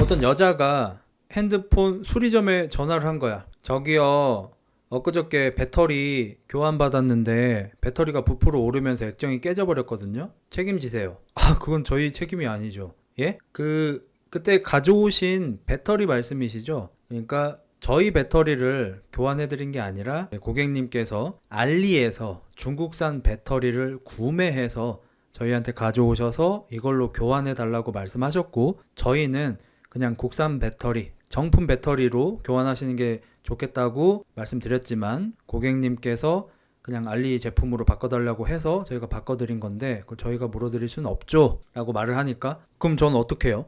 어떤 여자가 핸드폰 수리점에 전화를 한 거야. 저기요, 엊그저께 배터리 교환받았는데 배터리가 부풀어 오르면서 액정이 깨져버렸거든요. 책임지세요. 아, 그건 저희 책임이 아니죠. 예? 그때 가져오신 배터리 말씀이시죠? 그러니까 저희 배터리를 교환해드린 게 아니라 고객님께서 알리에서 중국산 배터리를 구매해서 저희한테 가져오셔서 이걸로 교환해 달라고 말씀하셨고, 저희는 그냥 국산 배터리, 정품 배터리로 교환하시는 게 좋겠다고 말씀드렸지만 고객님께서 그냥 알리 제품으로 바꿔달라고 해서 저희가 바꿔드린 건데 그걸 저희가 물어드릴 수는 없죠 라고 말을 하니까, 그럼 저는 어떻게 해요?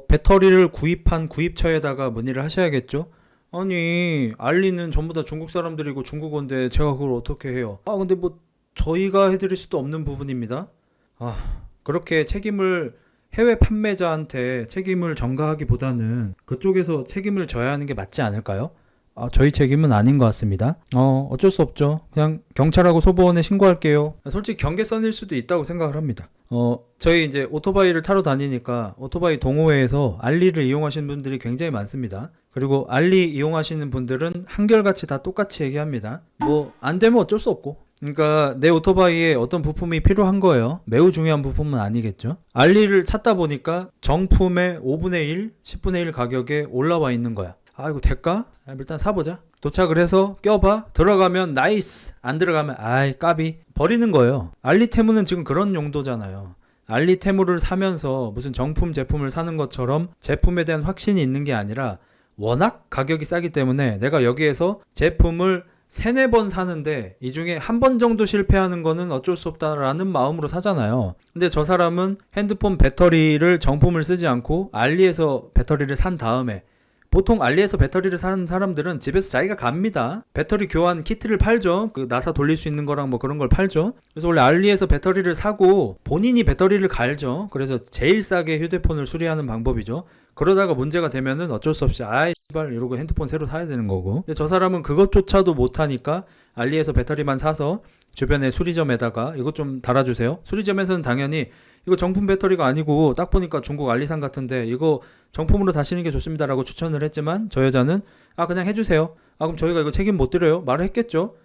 배터리를 구입한 구입처에다가 문의를 하셔야겠죠. 아니, 알리는 전부 다 중국 사람들이고 중국어인데 제가 그걸 어떻게 해요? 근데 뭐 저희가 해드릴 수도 없는 부분입니다. 그렇게 책임을 해외 판매자한테 책임을 전가하기보다는 그쪽에서 책임을 져야 하는 게 맞지 않을까요? 저희 책임은 아닌 것 같습니다. 어쩔 수 없죠. 그냥 경찰하고 소보원에 신고할게요. 솔직히 경계선일 수도 있다고 생각을 합니다. 저희 이제 오토바이를 타러 다니니까 오토바이 동호회에서 알리를 이용하시는 분들이 굉장히 많습니다. 그리고 알리 이용하시는 분들은 한결같이 다 똑같이 얘기합니다. 뭐 안 되면 어쩔 수 없고. 그러니까 내 오토바이에 어떤 부품이 필요한 거예요. 매우 중요한 부품은 아니겠죠. 알리를 찾다 보니까 정품의 5분의 1, 10분의 1 가격에 올라와 있는 거야. 이거 될까? 일단 사보자. 도착을 해서 껴봐. 들어가면 나이스, 안 들어가면 아이 까비, 버리는 거예요. 알리테무는 지금 그런 용도잖아요. 알리테무를 사면서 무슨 정품 제품을 사는 것처럼 제품에 대한 확신이 있는 게 아니라 워낙 가격이 싸기 때문에 내가 여기에서 제품을 3-4번 사는데 이 중에 한 번 정도 실패하는 거는 어쩔 수 없다라는 마음으로 사잖아요. 근데 저 사람은 핸드폰 배터리를 정품을 쓰지 않고 알리에서 배터리를 산 다음에, 보통 알리에서 배터리를 사는 사람들은 집에서 자기가 갑니다. 배터리 교환 키트를 팔죠. 그 나사 돌릴 수 있는 거랑 뭐 그런 걸 팔죠. 그래서 원래 알리에서 배터리를 사고 본인이 배터리를 갈죠. 그래서 제일 싸게 휴대폰을 수리하는 방법이죠. 그러다가 문제가 되면은 어쩔 수 없이 아이 씨발 이러고 핸드폰 새로 사야 되는 거고. 근데 저 사람은 그것조차도 못하니까 알리에서 배터리만 사서 주변에 수리점에다가 이것 좀 달아주세요. 수리점에서는 당연히 이거 정품 배터리가 아니고 딱 보니까 중국 알리산 같은데 이거 정품으로 다시는 게 좋습니다 라고 추천을 했지만, 저 여자는 그냥 해주세요. 그럼 저희가 이거 책임 못 드려요 말을 했겠죠.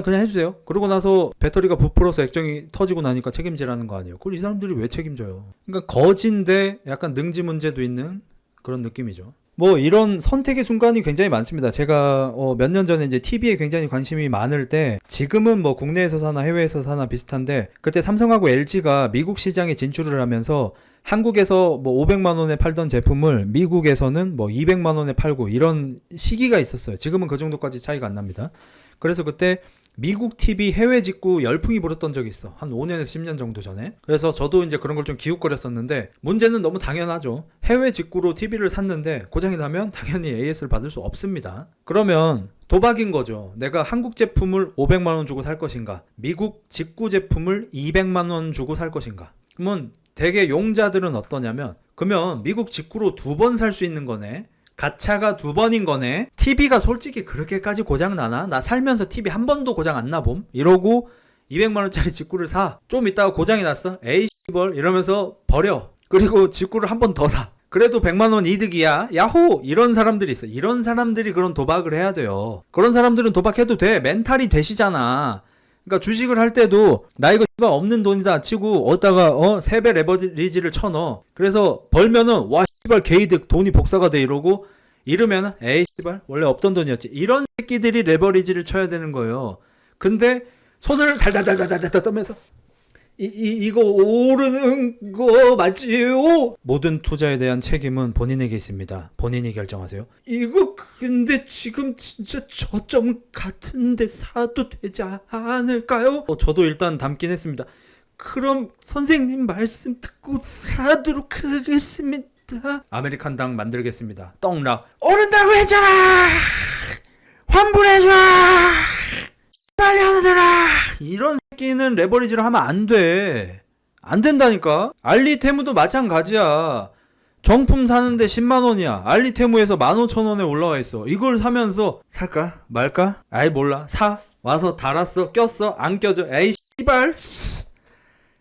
그냥 해주세요. 그러고 나서 배터리가 부풀어서 액정이 터지고 나니까 책임지라는 거 아니에요. 그걸 이 사람들이 왜 책임져요? 그러니까 거진데 약간 능지 문제도 있는 그런 느낌이죠. 뭐 이런 선택의 순간이 굉장히 많습니다. 제가 몇 년 전에 이제 TV에 굉장히 관심이 많을 때, 지금은 뭐 국내에서 사나 해외에서 사나 비슷한데, 그때 삼성하고 LG가 미국 시장에 진출을 하면서 한국에서 뭐 500만 원에 팔던 제품을 미국에서는 뭐 200만 원에 팔고 이런 시기가 있었어요. 지금은 그 정도까지 차이가 안 납니다. 그래서 그때 미국 TV 해외 직구 열풍이 불었던 적이 있어. 한 5년에서 10년 정도 전에. 그래서 저도 이제 그런 걸 좀 기웃거렸었는데, 문제는 너무 당연하죠. 해외 직구로 TV를 샀는데 고장이 나면 당연히 AS를 받을 수 없습니다. 그러면 도박인 거죠. 내가 한국 제품을 500만 원 주고 살 것인가, 미국 직구 제품을 200만 원 주고 살 것인가. 그러면 되게 용자들은 어떠냐면, 그러면 미국 직구로 2번 살 수 있는 거네. 가차가 2번인 거네. TV가 솔직히 그렇게까지 고장 나나? 나 살면서 TV 한 번도 고장 안 나봄? 이러고 200만원짜리 직구를 사. 좀 있다가 고장이 났어. 에이 씨벌 이러면서 버려. 그리고 직구를 한 번 더 사. 그래도 100만원 이득이야. 야호! 이런 사람들이 있어. 이런 사람들이 그런 도박을 해야 돼요. 그런 사람들은 도박해도 돼. 멘탈이 되시잖아. 그러니까 주식을 할 때도 나 이거 없는 돈이다 치고 어디다가 3배 레버리지를 쳐넣어. 그래서 벌면은 와 씨발 개이득, 돈이 복사가 돼 이러고, 이러면은 에이 씨발 원래 없던 돈이었지. 이런 새끼들이 레버리지를 쳐야 되는 거예요. 근데 손을 달달달달달 떠면서 이거 오르는 거 맞지요? 모든 투자에 대한 책임은 본인에게 있습니다. 본인이 결정하세요. 이거 근데 지금 진짜 저점 같은데 사도 되지 않을까요? 저도 일단 담긴 했습니다. 그럼 선생님 말씀 듣고 사도록 하겠습니다. 아메리칸당 만들겠습니다. 떡락 오른다고 했잖아. 환불해줘. 빨리 하느라. 이런 새끼는 레버리지를 하면 안 돼. 안 된다니까. 알리테무도 마찬가지야. 정품 사는데 10만 원이야. 알리테무에서 15,000원에 올라와 있어. 이걸 사면서 살까 말까? 아이 몰라. 사. 와서 달았어. 꼈어. 안 껴져. 에이 씨발.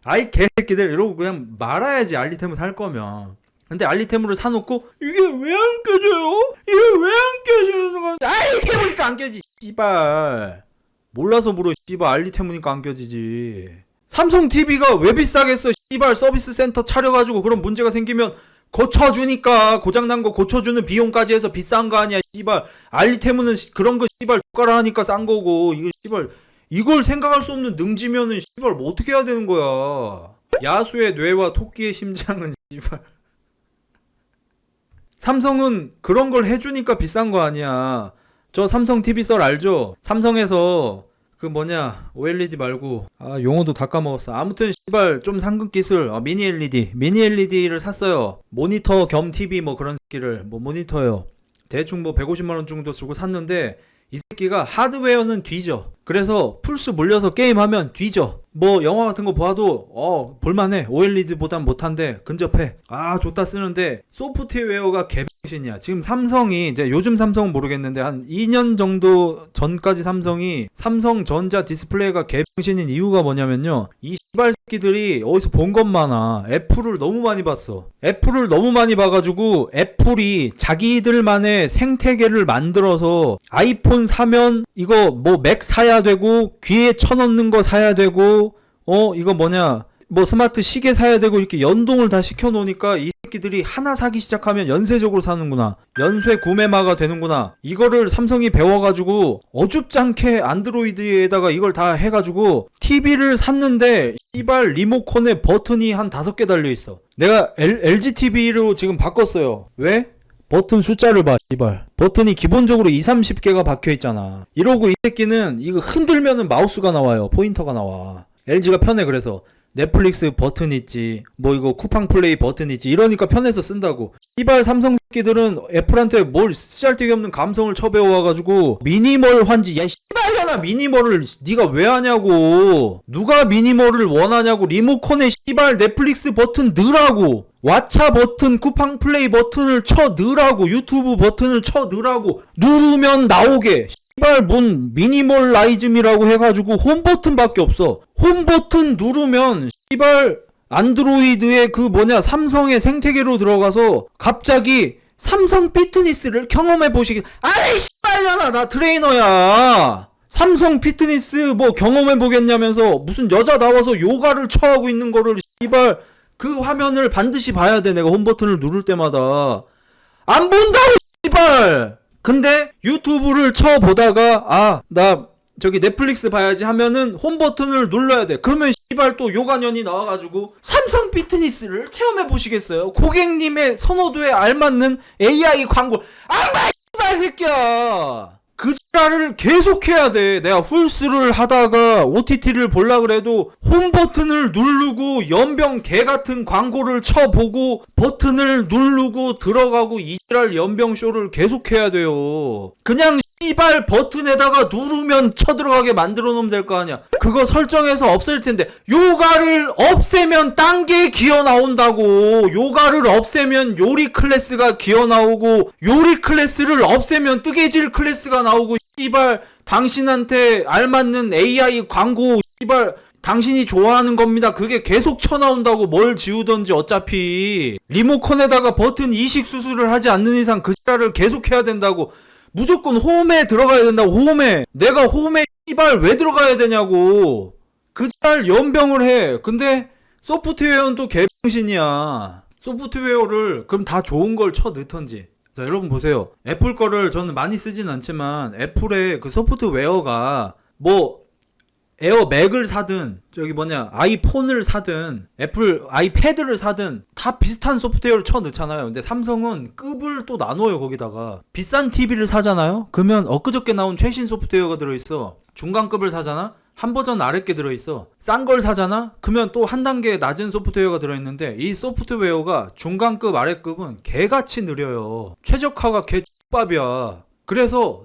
아이 개새끼들 이러고 그냥 말아야지. 알리테무 살 거면. 근데 알리테무를 사놓고 이게 왜 안 껴져요? 이게 왜 안 껴지는 건데? 알리테무니까 안 껴지. 씨발. 몰라서 물어. 씨발 알리테무니까 안 껴지지. 삼성 TV가 왜 비싸겠어? 씨발 서비스 센터 차려가지고 그런 문제가 생기면 고쳐주니까 고장난 거 고쳐주는 비용까지 해서 비싼 거 아니야. 씨발 알리테무는 그런 거 씨발 조가라 하니까 싼 거고 이거 씨발 이걸 생각할 수 없는 능지면은 씨발 뭐 어떻게 해야 되는 거야. 야수의 뇌와 토끼의 심장은 씨발 삼성은 그런 걸 해주니까 비싼 거 아니야. 저 삼성 TV 썰 알죠? 삼성에서 그 뭐냐 OLED 말고 용어도 다 까먹었어. 아무튼 씨발 좀 상급 기술 미니 LED를 샀어요. 모니터 겸 TV 뭐 그런 새끼를 뭐 모니터요. 대충 뭐 150만원 정도 쓰고 샀는데 이 새끼가 하드웨어는 뒤져. 그래서 플스 물려서 게임하면 뒤져. 뭐 영화 같은 거 봐도 볼만해. OLED보단 못한데 근접해. 좋다 쓰는데 소프트웨어가 개병신이야. 지금 삼성이 이제 요즘 삼성은 모르겠는데 한 2년 정도 전까지 삼성이 삼성전자 디스플레이가 개병신인 이유가 뭐냐면요. 이 씨발 새끼들이 어디서 본 것 많아. 애플을 너무 많이 봤어. 애플을 너무 많이 봐가지고 애플이 자기들만의 생태계를 만들어서 아이폰 사면 이거 뭐 맥 사야 되고 귀에 쳐넣는 거 사야 되고 이거 뭐냐 뭐 스마트 시계 사야 되고 이렇게 연동을 다 시켜놓으니까 이 새끼들이 하나 사기 시작하면 연쇄적으로 사는구나. 연쇄 구매마가 되는구나. 이거를 삼성이 배워가지고 어줍잖게 안드로이드에다가 이걸 다 해가지고 TV를 샀는데 씨발 리모컨에 버튼이 한 5개 달려있어. 내가 LG TV로 지금 바꿨어요. 왜? 버튼 숫자를 봐, 씨발. 버튼이 기본적으로 20-30개가 박혀있잖아. 이러고 이 새끼는 이거 흔들면은 마우스가 나와요. 포인터가 나와. LG가 편해. 그래서 넷플릭스 버튼 있지, 뭐 이거 쿠팡 플레이 버튼 있지, 이러니까 편해서 쓴다고. 씨발 삼성 새끼들은 애플한테 뭘 쓰잘데기 없는 감성을 쳐배워와가지고 미니멀 환지. 야 씨발려나 미니멀을 네가 왜 하냐고. 누가 미니멀을 원하냐고. 리모컨에 씨발 넷플릭스 버튼 넣으라고. 왓챠 버튼, 쿠팡 플레이 버튼을 쳐 넣으라고. 유튜브 버튼을 쳐 넣으라고. 누르면 나오게. 씨발 뭔 미니멀라이즘이라고 해가지고 홈 버튼밖에 없어. 홈 버튼 누르면 씨발 안드로이드의 그 뭐냐 삼성의 생태계로 들어가서 갑자기 삼성 피트니스를 경험해 보시기. 아이 씨발려나 나 트레이너야. 삼성 피트니스 뭐 경험해 보겠냐면서 무슨 여자 나와서 요가를 처하고 있는 거를 씨발 그 화면을 반드시 봐야 돼. 내가 홈 버튼을 누를 때마다 안 본다고 씨발. 근데 유튜브를 쳐보다가 나 저기 넷플릭스 봐야지 하면은 홈 버튼을 눌러야 돼. 그러면 씨발 또 요가년이 나와가지고 삼성 피트니스를 체험해 보시겠어요? 고객님의 선호도에 알맞는 AI 광고. 안 봐 씨발 새끼야. 그 지랄을 계속 해야 돼. 내가 훌스를 하다가 OTT를 볼라 그래도 홈 버튼을 누르고 연병 개같은 광고를 쳐보고 버튼을 누르고 들어가고 이 지랄 연병 쇼를 계속 해야 돼요. 그냥 씨발 버튼에다가 누르면 쳐들어가게 만들어 놓으면 될 거 아니야. 그거 설정해서 없앨 텐데 요가를 없애면 딴 게 기어 나온다고. 요가를 없애면 요리 클래스가 기어 나오고 요리 클래스를 없애면 뜨개질 클래스가 나오고 씨발 당신한테 알맞는 AI 광고 씨발 당신이 좋아하는 겁니다. 그게 계속 쳐나온다고. 뭘 지우던지 어차피 리모컨에다가 버튼 이식 수술을 하지 않는 이상 그 씨발을 계속 해야 된다고. 무조건 홈에 들어가야 된다고. 홈에. 내가 홈에 씨발 왜 들어가야 되냐고. 그 잘 연병을 해. 근데 소프트웨어는 또 개병신이야. 소프트웨어를 그럼 다 좋은 걸 쳐 넣던지. 자 여러분 보세요. 애플 거를 저는 많이 쓰진 않지만 애플의 그 소프트웨어가 뭐 에어맥을 사든 저기 뭐냐 아이폰을 사든 애플 아이패드를 사든 다 비슷한 소프트웨어를 쳐 넣잖아요. 근데 삼성은 급을 또 나눠요. 거기다가 비싼 TV를 사잖아요. 그러면 엊그저께 나온 최신 소프트웨어가 들어있어. 중간급을 사잖아. 한 버전 아랫게 들어있어. 싼 걸 사잖아. 그러면 또 한 단계 낮은 소프트웨어가 들어있는데 이 소프트웨어가 중간급 아랫급은 개같이 느려요. 최적화가 개 X밥이야. 그래서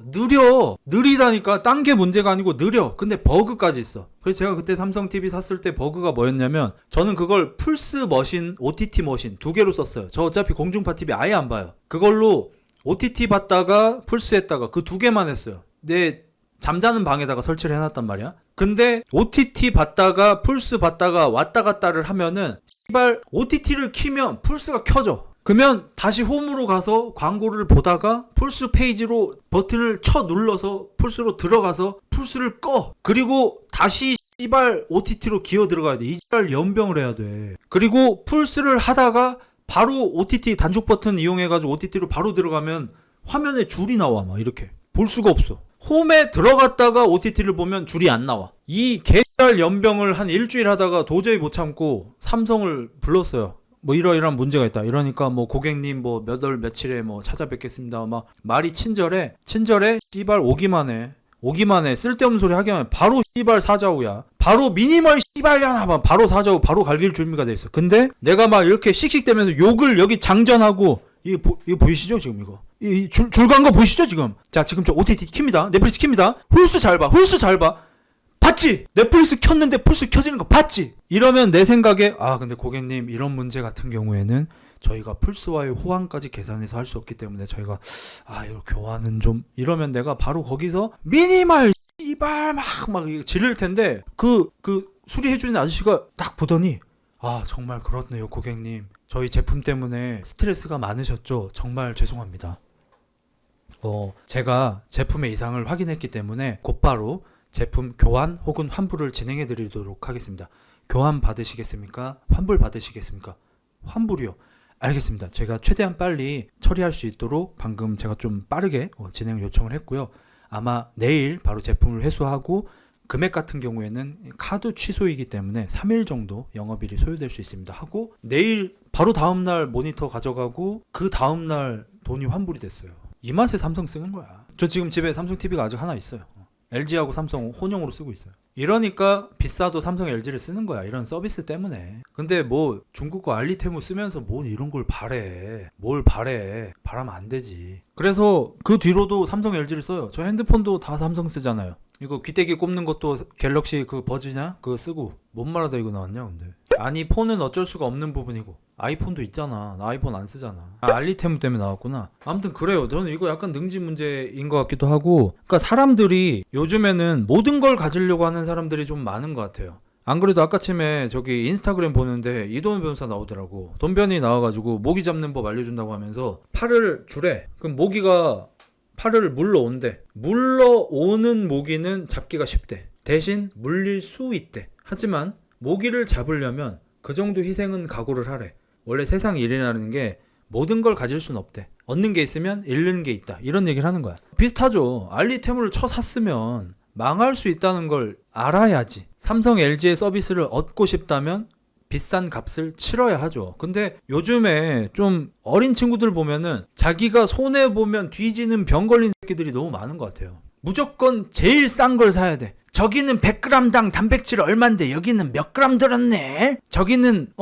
느리다니까. 딴 게 문제가 아니고 느려. 근데 버그까지 있어. 그래서 제가 그때 삼성 TV 샀을 때 버그가 뭐였냐면 저는 그걸 플스 머신, OTT 머신 두 개로 썼어요. 저 어차피 공중파 TV 아예 안 봐요. 그걸로 OTT 봤다가 플스 했다가 그 두 개만 했어요. 내 잠자는 방에다가 설치를 해놨단 말이야. 근데 OTT 봤다가 플스 봤다가 왔다 갔다를 하면은 씨발 OTT를 키면 플스가 켜져. 그러면 다시 홈으로 가서 광고를 보다가 풀스 페이지로 버튼을 눌러서 풀스로 들어가서 풀스를 꺼. 그리고 다시 씨발 OTT로 기어 들어가야 돼. 이발 연병을 해야 돼. 그리고 풀스를 하다가 바로 OTT 단축 버튼 이용해가지고 OTT로 바로 들어가면 화면에 줄이 나와. 막 이렇게 볼 수가 없어. 홈에 들어갔다가 OTT를 보면 줄이 안 나와. 이 개발 연병을 한 일주일 하다가 도저히 못 참고 삼성을 불렀어요. 뭐 이러이러한 문제가 있다. 이러니까 뭐 고객님 뭐 몇 월 며칠에 뭐 찾아뵙겠습니다. 막 말이 친절해. 씨발 오기만 해. 쓸데없는 소리 하기만 해. 바로 씨발 사자우야. 바로 미니멀 씨발려나. 바로 사자우. 바로 갈길 준비가 돼 있어. 근데 내가 막 이렇게 씩씩대면서 욕을 여기 장전하고 이거 보이시죠 지금 이거? 줄 간 거 보이시죠 지금? 자 지금 저 OTT 킵니다. 넷플릭스 킵니다. 훌스 잘 봐. 봤지? 넷플릭스 켰는데 풀스 켜지는 거 봤지? 이러면 내 생각에 근데 고객님 이런 문제 같은 경우에는 저희가 풀스와의 호환까지 계산해서 할 수 없기 때문에 저희가 이거 교환은 좀 이러면 내가 바로 거기서 미니멀 씨발 막 지를 텐데 그 수리해주는 아저씨가 딱 보더니 정말 그렇네요 고객님. 저희 제품 때문에 스트레스가 많으셨죠? 정말 죄송합니다. 제가 제품의 이상을 확인했기 때문에 곧바로 제품 교환 혹은 환불을 진행해 드리도록 하겠습니다. 교환 받으시겠습니까? 환불 받으시겠습니까? 환불이요. 알겠습니다. 제가 최대한 빨리 처리할 수 있도록 방금 제가 좀 빠르게 진행 요청을 했고요. 아마 내일 바로 제품을 회수하고 금액 같은 경우에는 카드 취소이기 때문에 3일 정도 영업일이 소요될 수 있습니다. 하고 내일 바로 다음날 모니터 가져가고 그 다음날 돈이 환불이 됐어요. 이 맛에 삼성 쓰는 거야. 저 지금 집에 삼성 TV가 아직 하나 있어요. LG하고 삼성 혼용으로 쓰고 있어요. 이러니까 비싸도 삼성 LG를 쓰는 거야. 이런 서비스 때문에. 근데 뭐 중국 거 알리테무 쓰면서 뭘 이런 걸 바래. 바라면 안 되지. 그래서 그 뒤로도 삼성 LG를 써요. 저 핸드폰도 다 삼성 쓰잖아요. 이거 귀때기 꼽는 것도 갤럭시 그 버즈냐? 그거 쓰고. 뭔 말하다 이거 나왔냐 근데. 아니 폰은 어쩔 수가 없는 부분이고 아이폰도 있잖아. 나 아이폰 안 쓰잖아. 알리테무 때문에 나왔구나. 아무튼 그래요. 저는 이거 약간 능지 문제인 것 같기도 하고. 그러니까 사람들이 요즘에는 모든 걸 가지려고 하는 사람들이 좀 많은 것 같아요. 안 그래도 아까쯤에 저기 인스타그램 보는데 이도현 변호사 나오더라고. 돈변이 나와가지고 모기 잡는 법 알려준다고 하면서 팔을 주래. 그럼 모기가 팔을 물러온대. 물러오는 모기는 잡기가 쉽대. 대신 물릴 수 있대. 하지만 모기를 잡으려면 그 정도 희생은 각오를 하래. 원래 세상 일이라는 게 모든 걸 가질 순 없대. 얻는 게 있으면 잃는 게 있다. 이런 얘기를 하는 거야. 비슷하죠. 알리테무를 샀으면 망할 수 있다는 걸 알아야지. 삼성 LG의 서비스를 얻고 싶다면 비싼 값을 치러야 하죠. 근데 요즘에 좀 어린 친구들 보면은 자기가 손해보면 뒤지는 병 걸린 새끼들이 너무 많은 것 같아요. 무조건 제일 싼 걸 사야 돼. 저기는 100g당 단백질 얼만데 여기는 몇 g 들었네. 저기는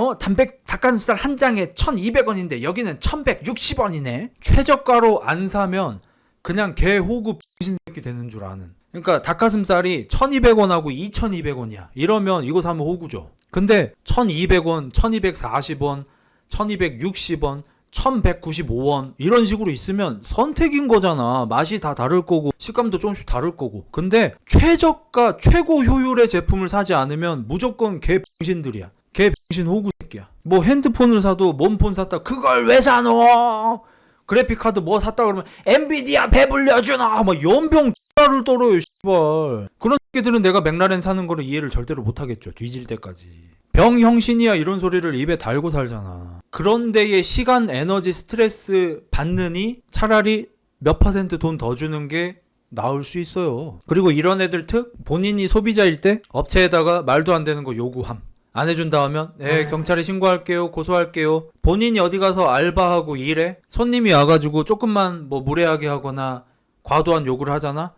닭가슴살 한 장에 1200원인데 여기는 1160원이네. 최저가로 안 사면 그냥 개호구 X신 새끼 되는 줄 아는. 그러니까 닭가슴살이 1200원하고 2200원이야. 이러면 이거 사면 호구죠. 근데 1200원, 1240원, 1260원, 1195원 이런 식으로 있으면 선택인 거잖아. 맛이 다 다를 거고 식감도 조금씩 다를 거고. 근데 최저가 최고 효율의 제품을 사지 않으면 무조건 개병신들이야. 개병신 호구 새끼야. 뭐 핸드폰을 사도 뭔 폰 샀다 그걸 왜 사노? 그래픽카드 뭐 샀다 그러면 엔비디아 배불려주나? 막 연병 X를 떨어요 씨발. 그런 새끼들은 내가 맥라렌 사는 거를 이해를 절대로 못하겠죠. 뒤질 때까지. 병형신이야 이런 소리를 입에 달고 살잖아. 그런 데에 시간, 에너지, 스트레스 받느니 차라리 몇 % 돈 더 주는 게 나을 수 있어요. 그리고 이런 애들 특 본인이 소비자일 때 업체에다가 말도 안 되는 거 요구함. 안 해준다 하면 경찰에 신고할게요. 고소할게요. 본인이 어디 가서 알바하고 일해. 손님이 와가지고 조금만 뭐 무례하게 하거나 과도한 요구를 하잖아.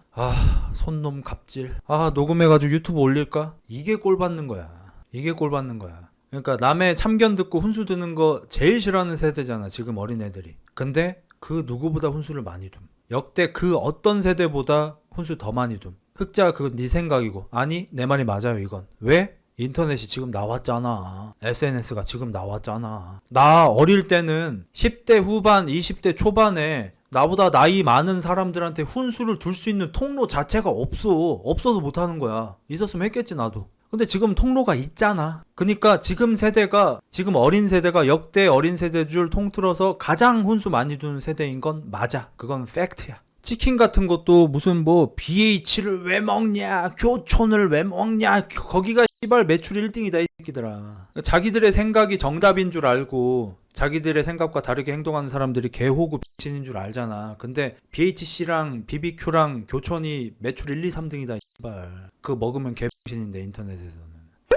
손놈 갑질. 녹음해가지고 유튜브 올릴까? 이게 꼴 받는 거야. 그러니까 남의 참견 듣고 훈수 드는 거 제일 싫어하는 세대잖아 지금 어린애들이. 근데 그 누구보다 훈수를 많이 둠. 역대 그 어떤 세대보다 훈수 더 많이 둠. 흑자 그건 네 생각이고. 아니 내 말이 맞아요 이건. 왜? 인터넷이 지금 나왔잖아. SNS가 지금 나왔잖아. 나 어릴 때는 10대 후반 20대 초반에 나보다 나이 많은 사람들한테 훈수를 둘 수 있는 통로 자체가 없어서 못하는 거야. 있었으면 했겠지 나도. 근데 지금 통로가 있잖아. 그러니까 지금 어린 세대가 역대 어린 세대 줄 통틀어서 가장 혼수 많이 두는 세대인 건 맞아. 그건 팩트야. 치킨 같은 것도 무슨 뭐 BH를 왜 먹냐, 교촌을 왜 먹냐, 거기가 씨발 매출 1등이다 이 새끼들아. 자기들의 생각이 정답인 줄 알고 자기들의 생각과 다르게 행동하는 사람들이 개호구 X인 줄 알잖아. 근데 BHC랑 BBQ랑 교촌이 매출 1, 2, 3등이다 씨발. 그거 먹으면 개X인인데 인터넷에서는.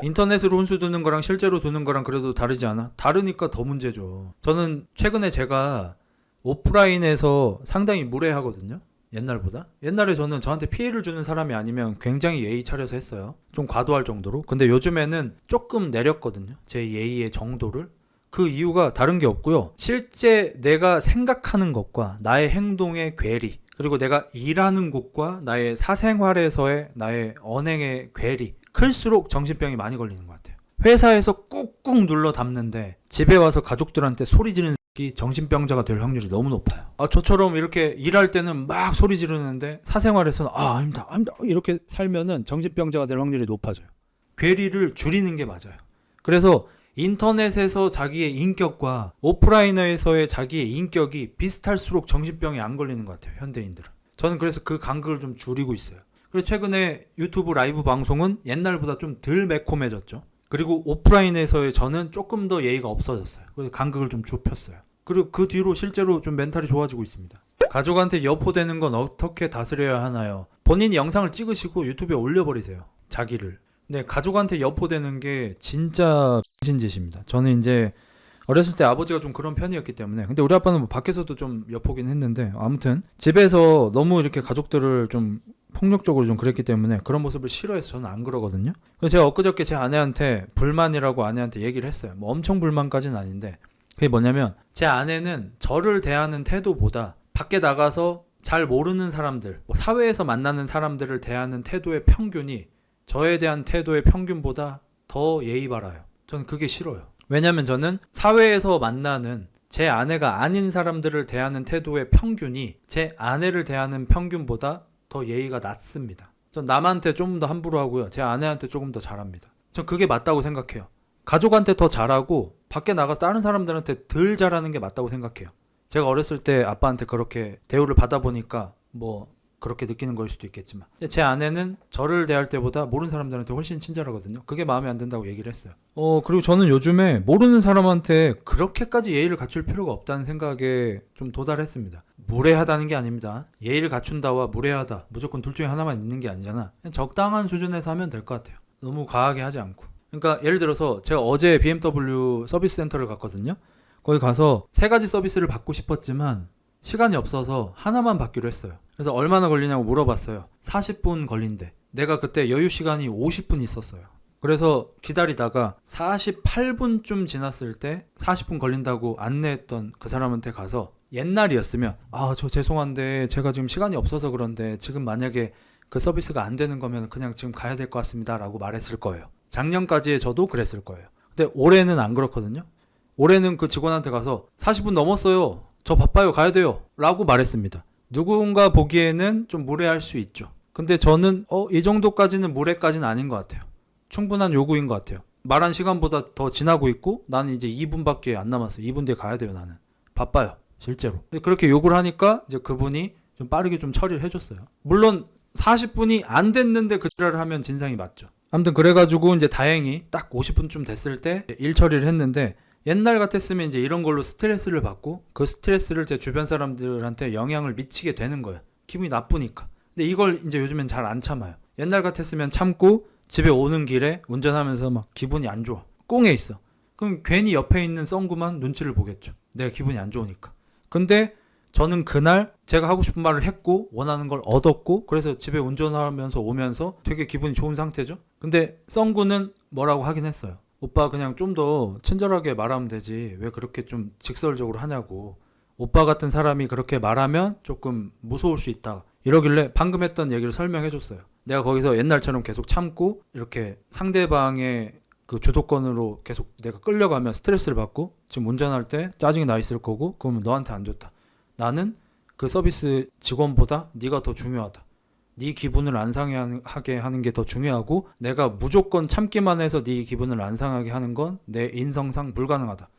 인터넷으로 혼수 두는 거랑 실제로 두는 거랑 그래도 다르지 않아? 다르니까 더 문제죠. 저는 최근에 제가 오프라인에서 상당히 무례하거든요. 옛날보다. 옛날에 저는 저한테 피해를 주는 사람이 아니면 굉장히 예의 차려서 했어요. 좀 과도할 정도로. 근데 요즘에는 조금 내렸거든요. 제 예의의 정도를. 그 이유가 다른 게 없고요. 실제 내가 생각하는 것과 나의 행동의 괴리, 그리고 내가 일하는 곳과 나의 사생활에서의 나의 언행의 괴리, 클수록 정신병이 많이 걸리는 것 같아요. 회사에서 꾹꾹 눌러 담는데 집에 와서 가족들한테 소리 지르는 정신병자가 될 확률이 너무 높아요. 저처럼 이렇게 일할 때는 막 소리 지르는데 사생활에서는 아닙니다 이렇게 살면은 정신병자가 될 확률이 높아져요. 괴리를 줄이는 게 맞아요. 그래서 인터넷에서 자기의 인격과 오프라인에서의 자기의 인격이 비슷할수록 정신병이 안 걸리는 것 같아요. 현대인들은. 저는 그래서 그 간극을 좀 줄이고 있어요. 그리고 최근에 유튜브 라이브 방송은 옛날보다 좀 덜 매콤해졌죠. 그리고 오프라인에서의 저는 조금 더 예의가 없어졌어요. 그래서 간극을 좀 좁혔어요. 그리고 그 뒤로 실제로 좀 멘탈이 좋아지고 있습니다. 가족한테 여포되는 건 어떻게 다스려야 하나요? 본인이 영상을 찍으시고 유튜브에 올려버리세요. 자기를. 근데 가족한테 여포되는 게 진짜 신짓입니다. 저는 이제 어렸을 때 아버지가 좀 그런 편이었기 때문에. 근데 우리 아빠는 뭐 밖에서도 좀 여포긴 했는데, 아무튼 집에서 너무 이렇게 가족들을 좀 폭력적으로 좀 그랬기 때문에 그런 모습을 싫어해서 저는 안 그러거든요. 그래서 제가 엊그저께 제 아내한테 불만이라고 아내한테 얘기를 했어요. 뭐 엄청 불만까지는 아닌데, 그게 뭐냐면 제 아내는 저를 대하는 태도보다 밖에 나가서 잘 모르는 사람들, 뭐 사회에서 만나는 사람들을 대하는 태도의 평균이 저에 대한 태도의 평균보다 더 예의 바라요. 저는 그게 싫어요. 왜냐면 저는 사회에서 만나는 제 아내가 아닌 사람들을 대하는 태도의 평균이 제 아내를 대하는 평균보다 더 예의가 낮습니다. 전 남한테 좀 더 함부로 하고요. 제 아내한테 조금 더 잘합니다. 전 그게 맞다고 생각해요. 가족한테 더 잘하고 밖에 나가서 다른 사람들한테 덜 잘하는 게 맞다고 생각해요. 제가 어렸을 때 아빠한테 그렇게 대우를 받아보니까 뭐 그렇게 느끼는 걸 수도 있겠지만, 제 아내는 저를 대할 때보다 모르는 사람들한테 훨씬 친절하거든요. 그게 마음에 안 든다고 얘기를 했어요. 그리고 저는 요즘에 모르는 사람한테 그렇게까지 예의를 갖출 필요가 없다는 생각에 좀 도달했습니다. 무례하다는 게 아닙니다. 예의를 갖춘다와 무례하다 무조건 둘 중에 하나만 있는 게 아니잖아. 그냥 적당한 수준에서 하면 될 것 같아요. 너무 과하게 하지 않고. 그러니까 예를 들어서 제가 어제 BMW 서비스 센터를 갔거든요. 거기 가서 3가지 서비스를 받고 싶었지만 시간이 없어서 하나만 받기로 했어요. 그래서 얼마나 걸리냐고 물어봤어요. 40분 걸린대. 내가 그때 여유 시간이 50분 있었어요. 그래서 기다리다가 48분쯤 지났을 때 40분 걸린다고 안내했던 그 사람한테 가서, 옛날이었으면 저 죄송한데 제가 지금 시간이 없어서 그런데 지금 만약에 그 서비스가 안 되는 거면 그냥 지금 가야 될 것 같습니다 라고 말했을 거예요. 작년까지의 저도 그랬을 거예요. 근데 올해는 안 그렇거든요. 올해는 그 직원한테 가서 40분 넘었어요, 저 바빠요, 가야 돼요 라고 말했습니다. 누군가 보기에는 좀 무례할 수 있죠. 근데 저는 이 정도까지는 무례까지는 아닌 것 같아요. 충분한 요구인 것 같아요. 말한 시간보다 더 지나고 있고 나는 이제 2분밖에 안 남았어요. 2분 뒤에 가야 돼요. 나는 바빠요 실제로. 그렇게 요구를 하니까 이제 그분이 좀 빠르게 좀 처리를 해줬어요. 물론 40분이 안 됐는데 그 지랄을 하면 진상이 맞죠. 아무튼 그래가지고 이제 다행히 딱 50분쯤 됐을 때 일 처리를 했는데, 옛날 같았으면 이제 이런 걸로 스트레스를 받고 그 스트레스를 제 주변 사람들한테 영향을 미치게 되는 거예요. 기분이 나쁘니까. 근데 이걸 이제 요즘엔 잘 안 참아요. 옛날 같았으면 참고 집에 오는 길에 운전하면서 막 기분이 안 좋아, 꿍해 있어. 그럼 괜히 옆에 있는 썬구만 눈치를 보겠죠. 내가 기분이 안 좋으니까. 근데 저는 그날 제가 하고 싶은 말을 했고 원하는 걸 얻었고, 그래서 집에 운전하면서 오면서 되게 기분이 좋은 상태죠. 근데 썬구는 뭐라고 하긴 했어요. 오빠 그냥 좀 더 친절하게 말하면 되지 왜 그렇게 좀 직설적으로 하냐고. 오빠 같은 사람이 그렇게 말하면 조금 무서울 수 있다 이러길래 방금 했던 얘기를 설명해 줬어요. 내가 거기서 옛날처럼 계속 참고 이렇게 상대방의 그 주도권으로 계속 내가 끌려가면 스트레스를 받고 지금 운전할 때 짜증이 나 있을 거고, 그러면 너한테 안 좋다. 나는 그 서비스 직원보다 네가 더 중요하다. 네 기분을 안 상하게 하는 게 더 중요하고 내가 무조건 참기만 해서 네 기분을 안 상하게 하는 건 내 인성상 불가능하다.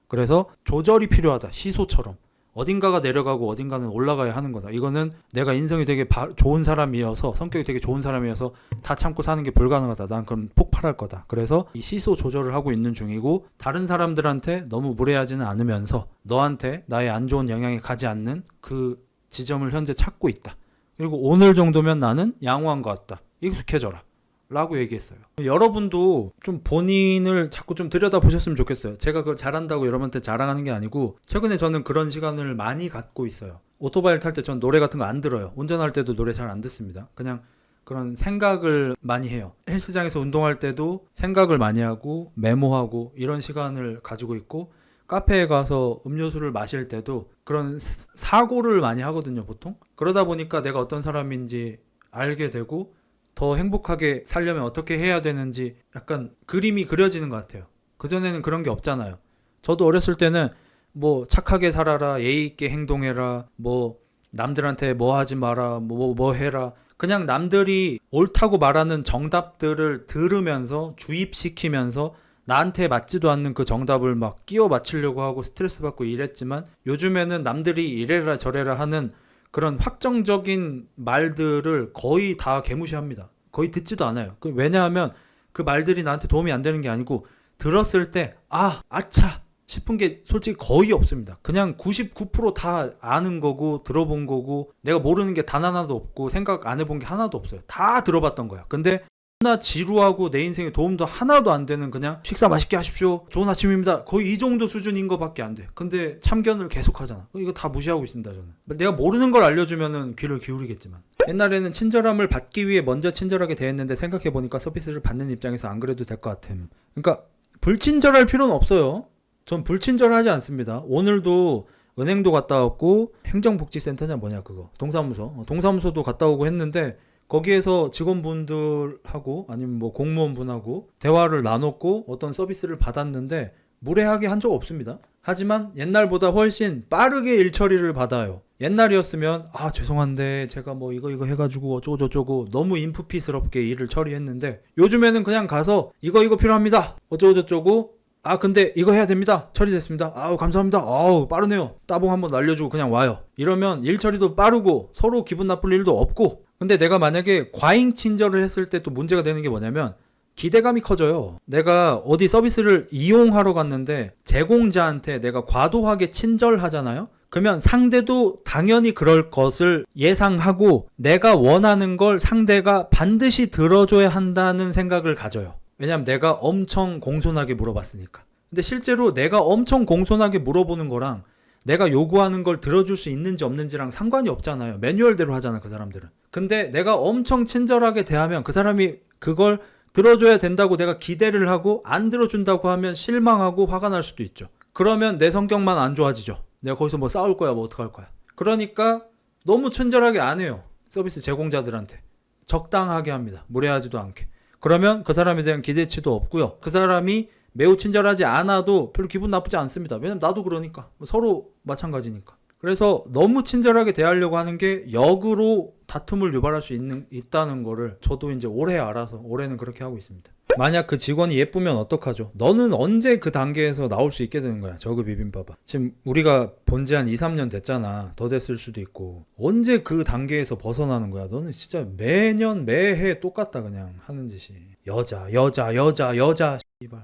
그래서 조절이 필요하다. 시소처럼. 어딘가가 내려가고 어딘가는 올라가야 하는 거다. 이거는 내가 인성이 되게 좋은 사람이어서 성격이 되게 좋은 사람이어서 다 참고 사는 게 불가능하다. 난 그럼 폭발할 거다. 그래서 이 시소 조절을 하고 있는 중이고 다른 사람들한테 너무 무례하지는 않으면서 너한테 나의 안 좋은 영향이 가지 않는 그 지점을 현재 찾고 있다. 그리고 오늘 정도면 나는 양호한 것 같다. 익숙해져라. 라고 얘기했어요. 여러분도 좀 본인을 자꾸 좀 들여다보셨으면 좋겠어요. 제가 그걸 잘한다고 여러분한테 자랑하는 게 아니고 최근에 저는 그런 시간을 많이 갖고 있어요. 오토바이를 탈 때 전 노래 같은 거 안 들어요. 운전할 때도 노래 잘 안 듣습니다. 그냥 그런 생각을 많이 해요. 헬스장에서 운동할 때도 생각을 많이 하고 메모하고 이런 시간을 가지고 있고 카페에 가서 음료수를 마실 때도 그런 사고를 많이 하거든요, 보통. 그러다 보니까 내가 어떤 사람인지 알게 되고 더 행복하게 살려면 어떻게 해야 되는지 약간 그림이 그려지는 것 같아요. 그전에는 그런 게 없잖아요. 저도 어렸을 때는 뭐 착하게 살아라, 예의 있게 행동해라, 뭐 남들한테 뭐 하지 마라, 뭐 해라. 그냥 남들이 옳다고 말하는 정답들을 들으면서 주입시키면서 나한테 맞지도 않는 그 정답을 막 끼워 맞추려고 하고 스트레스 받고 이랬지만 요즘에는 남들이 이래라 저래라 하는 그런 확정적인 말들을 거의 다 개무시합니다. 거의 듣지도 않아요. 왜냐하면 그 말들이 나한테 도움이 안 되는 게 아니고 들었을 때 아차 싶은 게 솔직히 거의 없습니다. 그냥 99%다 아는 거고 들어본 거고 내가 모르는 게 단 하나도 없고 생각 안 해본 게 하나도 없어요. 다 들어봤던 거야. 근데 나 지루하고 내 인생에 도움도 하나도 안 되는 그냥 식사 맛있게 하십시오. 좋은 아침입니다. 거의 이 정도 수준인 거밖에 안 돼. 근데 참견을 계속 하잖아. 이거 다 무시하고 있습니다, 저는. 내가 모르는 걸 알려주면은 귀를 기울이겠지만. 옛날에는 친절함을 받기 위해 먼저 친절하게 대했는데 생각해보니까 서비스를 받는 입장에서 안 그래도 될 것 같음. 그러니까 불친절할 필요는 없어요. 전 불친절하지 않습니다. 오늘도 은행도 갔다 왔고 행정복지센터냐 뭐냐 그거. 동사무소도 갔다 오고 했는데 거기에서 직원분들하고 아니면 뭐 공무원분하고 대화를 나눴고 어떤 서비스를 받았는데 무례하게 한 적 없습니다. 하지만 옛날보다 훨씬 빠르게 일 처리를 받아요. 옛날이었으면 죄송한데 제가 뭐 이거 해가지고 어쩌고저쩌고 너무 인프피스럽게 일을 처리했는데 요즘에는 그냥 가서 이거 필요합니다. 어쩌고저쩌고 근데 이거 해야 됩니다. 처리됐습니다. 감사합니다. 빠르네요. 따봉 한번 날려주고 그냥 와요. 이러면 일 처리도 빠르고 서로 기분 나쁠 일도 없고 근데 내가 만약에 과잉 친절을 했을 때 또 문제가 되는 게 뭐냐면 기대감이 커져요. 내가 어디 서비스를 이용하러 갔는데 제공자한테 내가 과도하게 친절하잖아요. 그러면 상대도 당연히 그럴 것을 예상하고 내가 원하는 걸 상대가 반드시 들어줘야 한다는 생각을 가져요. 왜냐면 내가 엄청 공손하게 물어봤으니까. 근데 실제로 내가 엄청 공손하게 물어보는 거랑 내가 요구하는 걸 들어줄 수 있는지 없는지랑 상관이 없잖아요. 매뉴얼대로 하잖아, 그 사람들은. 근데 내가 엄청 친절하게 대하면 그 사람이 그걸 들어줘야 된다고 내가 기대를 하고 안 들어준다고 하면 실망하고 화가 날 수도 있죠. 그러면 내 성격만 안 좋아지죠. 내가 거기서 뭐 싸울 거야, 뭐 어떡할 거야. 그러니까 너무 친절하게 안 해요. 서비스 제공자들한테. 적당하게 합니다. 무례하지도 않게. 그러면 그 사람에 대한 기대치도 없고요. 그 사람이 매우 친절하지 않아도 별로 기분 나쁘지 않습니다. 왜냐면 나도 그러니까. 서로 마찬가지니까. 그래서 너무 친절하게 대하려고 하는 게 역으로 다툼을 유발할 수 있다는 거를 저도 이제 올해 알아서 올해는 그렇게 하고 있습니다. 만약 그 직원이 예쁘면 어떡하죠? 너는 언제 그 단계에서 나올 수 있게 되는 거야? 저그 비빔밥아. 지금 우리가 본 지 한 2, 3년 됐잖아. 더 됐을 수도 있고. 언제 그 단계에서 벗어나는 거야? 너는 진짜 매년 매해 똑같다 그냥 하는 짓이. 여자 씨발.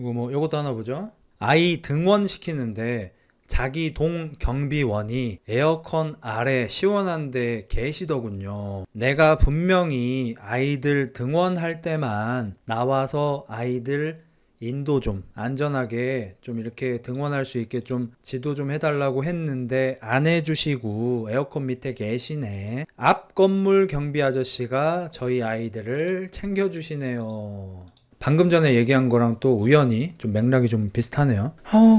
이거 뭐 이것도 하나 보죠. 아이 등원시키는데 자기 동 경비원이 에어컨 아래 시원한 데 계시더군요. 내가 분명히 아이들 등원할 때만 나와서 아이들 인도 좀 안전하게 좀 이렇게 등원할 수 있게 좀 지도 좀 해달라고 했는데 안 해주시고 에어컨 밑에 계시네. 앞 건물 경비 아저씨가 저희 아이들을 챙겨주시네요. 방금 전에 얘기한 거랑 또 우연히 좀 맥락이 좀 비슷하네요.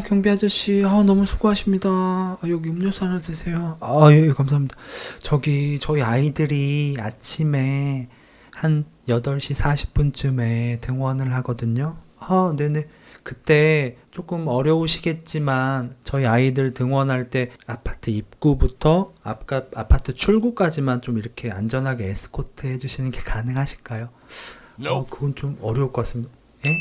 경비 아저씨, 너무 수고하십니다. 여기 음료수 하나 드세요. 예, 감사합니다. 저희 아이들이 아침에 한 8시 40분쯤에 등원을 하거든요. 네네. 그때 조금 어려우시겠지만 저희 아이들 등원할 때 아파트 입구부터 아파트 출구까지만 좀 이렇게 안전하게 에스코트 해주시는 게 가능하실까요? 그건 좀 어려울 것 같습니다. 에?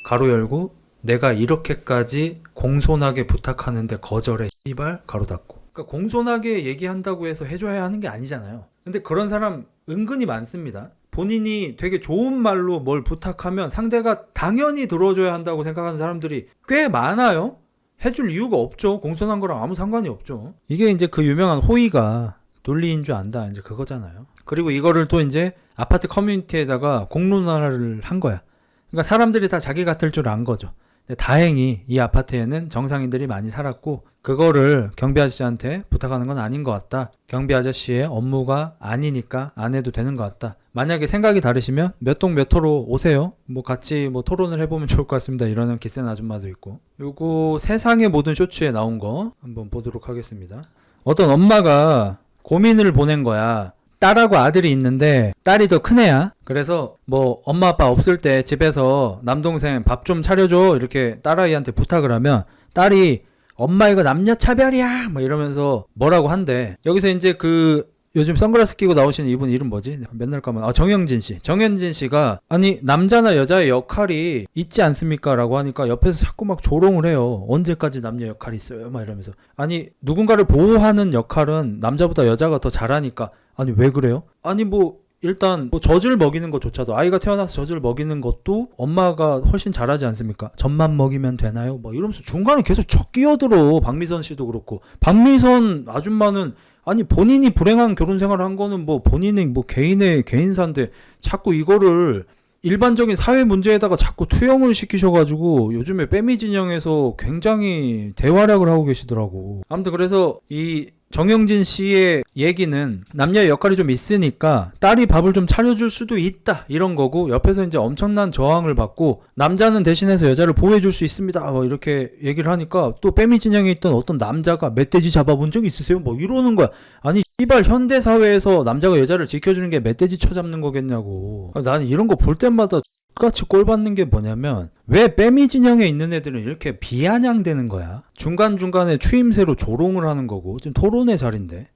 가로 열고 내가 이렇게까지 공손하게 부탁하는데 거절해 씨발 가로 닫고. 그러니까 공손하게 얘기한다고 해서 해줘야 하는 게 아니잖아요. 근데 그런 사람 은근히 많습니다. 본인이 되게 좋은 말로 뭘 부탁하면 상대가 당연히 들어줘야 한다고 생각하는 사람들이 꽤 많아요. 해줄 이유가 없죠. 공손한 거랑 아무 상관이 없죠. 이게 이제 그 유명한 호의가 논리인 줄 안다, 이제 그거잖아요. 그리고 이거를 또 이제 아파트 커뮤니티에다가 공론화를 한 거야. 그러니까 사람들이 다 자기 같을 줄 안 거죠. 근데 다행히 이 아파트에는 정상인들이 많이 살았고 그거를 경비 아저씨한테 부탁하는 건 아닌 것 같다. 경비 아저씨의 업무가 아니니까 안 해도 되는 것 같다. 만약에 생각이 다르시면 몇 동 몇 호로 오세요. 뭐 같이 뭐 토론을 해보면 좋을 것 같습니다. 이러는 기센 아줌마도 있고. 요거 세상의 모든 쇼츠에 나온 거 한번 보도록 하겠습니다. 어떤 엄마가 고민을 보낸 거야. 딸하고 아들이 있는데 딸이 더 큰 애야. 그래서 뭐 엄마 아빠 없을 때 집에서 남동생 밥 좀 차려줘 이렇게 딸아이한테 부탁을 하면 딸이 엄마 이거 남녀 차별이야 뭐 이러면서 뭐라고 한대. 여기서 이제 그 요즘 선글라스 끼고 나오시는 이분 이름 뭐지? 맨날 까만. 정영진 씨. 정영진 씨가 아니 남자나 여자의 역할이 있지 않습니까? 라고 하니까 옆에서 자꾸 막 조롱을 해요. 언제까지 남녀 역할이 있어요? 막 이러면서. 아니 누군가를 보호하는 역할은 남자보다 여자가 더 잘하니까. 아니 왜 그래요? 아니 뭐 일단 뭐 젖을 먹이는 것조차도 아이가 태어나서 젖을 먹이는 것도 엄마가 훨씬 잘하지 않습니까? 젖만 먹이면 되나요? 뭐 이러면서 중간에 계속 척 끼어들어. 박미선 씨도 그렇고. 박미선 아줌마는 아니 본인이 불행한 결혼 생활을 한 거는 뭐 본인의 뭐 개인의 개인사인데 자꾸 이거를 일반적인 사회 문제에다가 자꾸 투영을 시키셔가지고 요즘에 빼미 진영에서 굉장히 대활약을 하고 계시더라고. 아무튼 그래서 이 정영진 씨의 얘기는 남녀의 역할이 좀 있으니까 딸이 밥을 좀 차려줄 수도 있다 이런 거고, 옆에서 이제 엄청난 저항을 받고 남자는 대신해서 여자를 보호해줄 수 있습니다 뭐 이렇게 얘기를 하니까 또 빼미 진영에 있던 어떤 남자가 멧돼지 잡아본 적 있으세요? 뭐 이러는 거야. 아니 씨발 현대사회에서 남자가 여자를 지켜주는 게 멧돼지 쳐잡는 거겠냐고. 나는 이런 거 볼 때마다 같이 꼴 받는 게 뭐냐면 왜 빼미 진영에 있는 애들은 이렇게 비아냥대는 거야. 중간중간에 추임새로 조롱을 하는 거고. 지금 토론의 자리인데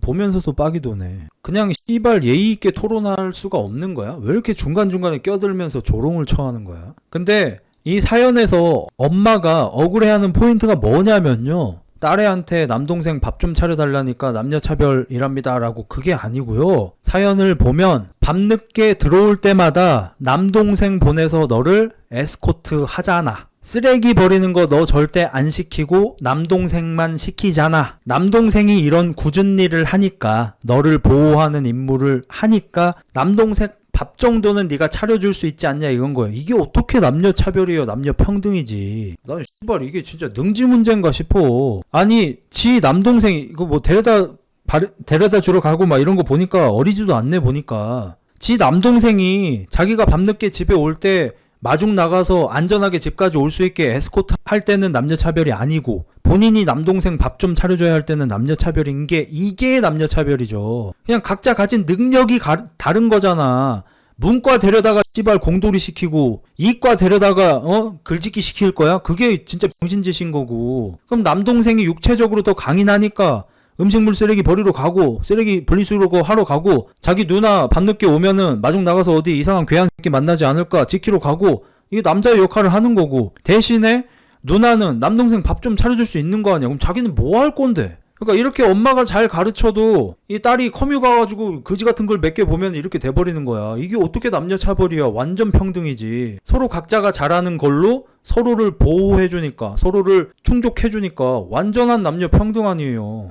보면서도 빡이 도네. 그냥 씨발 예의 있게 토론할 수가 없는 거야. 왜 이렇게 중간중간에 껴들면서 조롱을 처하는 거야. 근데 이 사연에서 엄마가 억울해하는 포인트가 뭐냐면요, 딸애한테 남동생 밥 좀 차려달라니까 남녀차별이랍니다 라고 그게 아니고요. 사연을 보면 밤늦게 들어올 때마다 남동생 보내서 너를 에스코트 하잖아. 쓰레기 버리는 거 너 절대 안 시키고 남동생만 시키잖아. 남동생이 이런 굳은 일을 하니까, 너를 보호하는 임무를 하니까 남동생 밥 정도는 네가 차려줄 수 있지 않냐 이건 거예요. 이게 어떻게 남녀 차별이에요? 남녀 평등이지. 난 씨발 이게 진짜 능지 문제인가 싶어. 아니 지 남동생이 이거 뭐 데려다 주러 가고 막 이런 거 보니까 어리지도 않네. 보니까 지 남동생이 자기가 밤늦게 집에 올 때 마중 나가서 안전하게 집까지 올 수 있게 에스코트 할 때는 남녀 차별이 아니고, 본인이 남동생 밥 좀 차려줘야 할 때는 남녀 차별인 게, 이게 남녀 차별이죠. 그냥 각자 가진 능력이 다른 거잖아. 문과 데려다가 씨발 공돌이 시키고 이과 데려다가 글짓기 시킬 거야? 그게 진짜 병신짓인 거고. 그럼 남동생이 육체적으로 더 강인하니까 음식물 쓰레기 버리러 가고 쓰레기 분리수거 하러 가고, 자기 누나 밤늦게 오면은 마중 나가서 어디 이상한 괴한 새끼 만나지 않을까 지키러 가고, 이게 남자의 역할을 하는 거고, 대신에 누나는 남동생 밥 좀 차려줄 수 있는 거 아니야. 그럼 자기는 뭐 할 건데? 그러니까 이렇게 엄마가 잘 가르쳐도 이 딸이 커뮤 가가지고 그지 같은 걸 몇 개 보면 이렇게 돼버리는 거야. 이게 어떻게 남녀 차별이야. 완전 평등이지. 서로 각자가 잘하는 걸로 서로를 보호해주니까, 서로를 충족해주니까 완전한 남녀 평등 아니에요.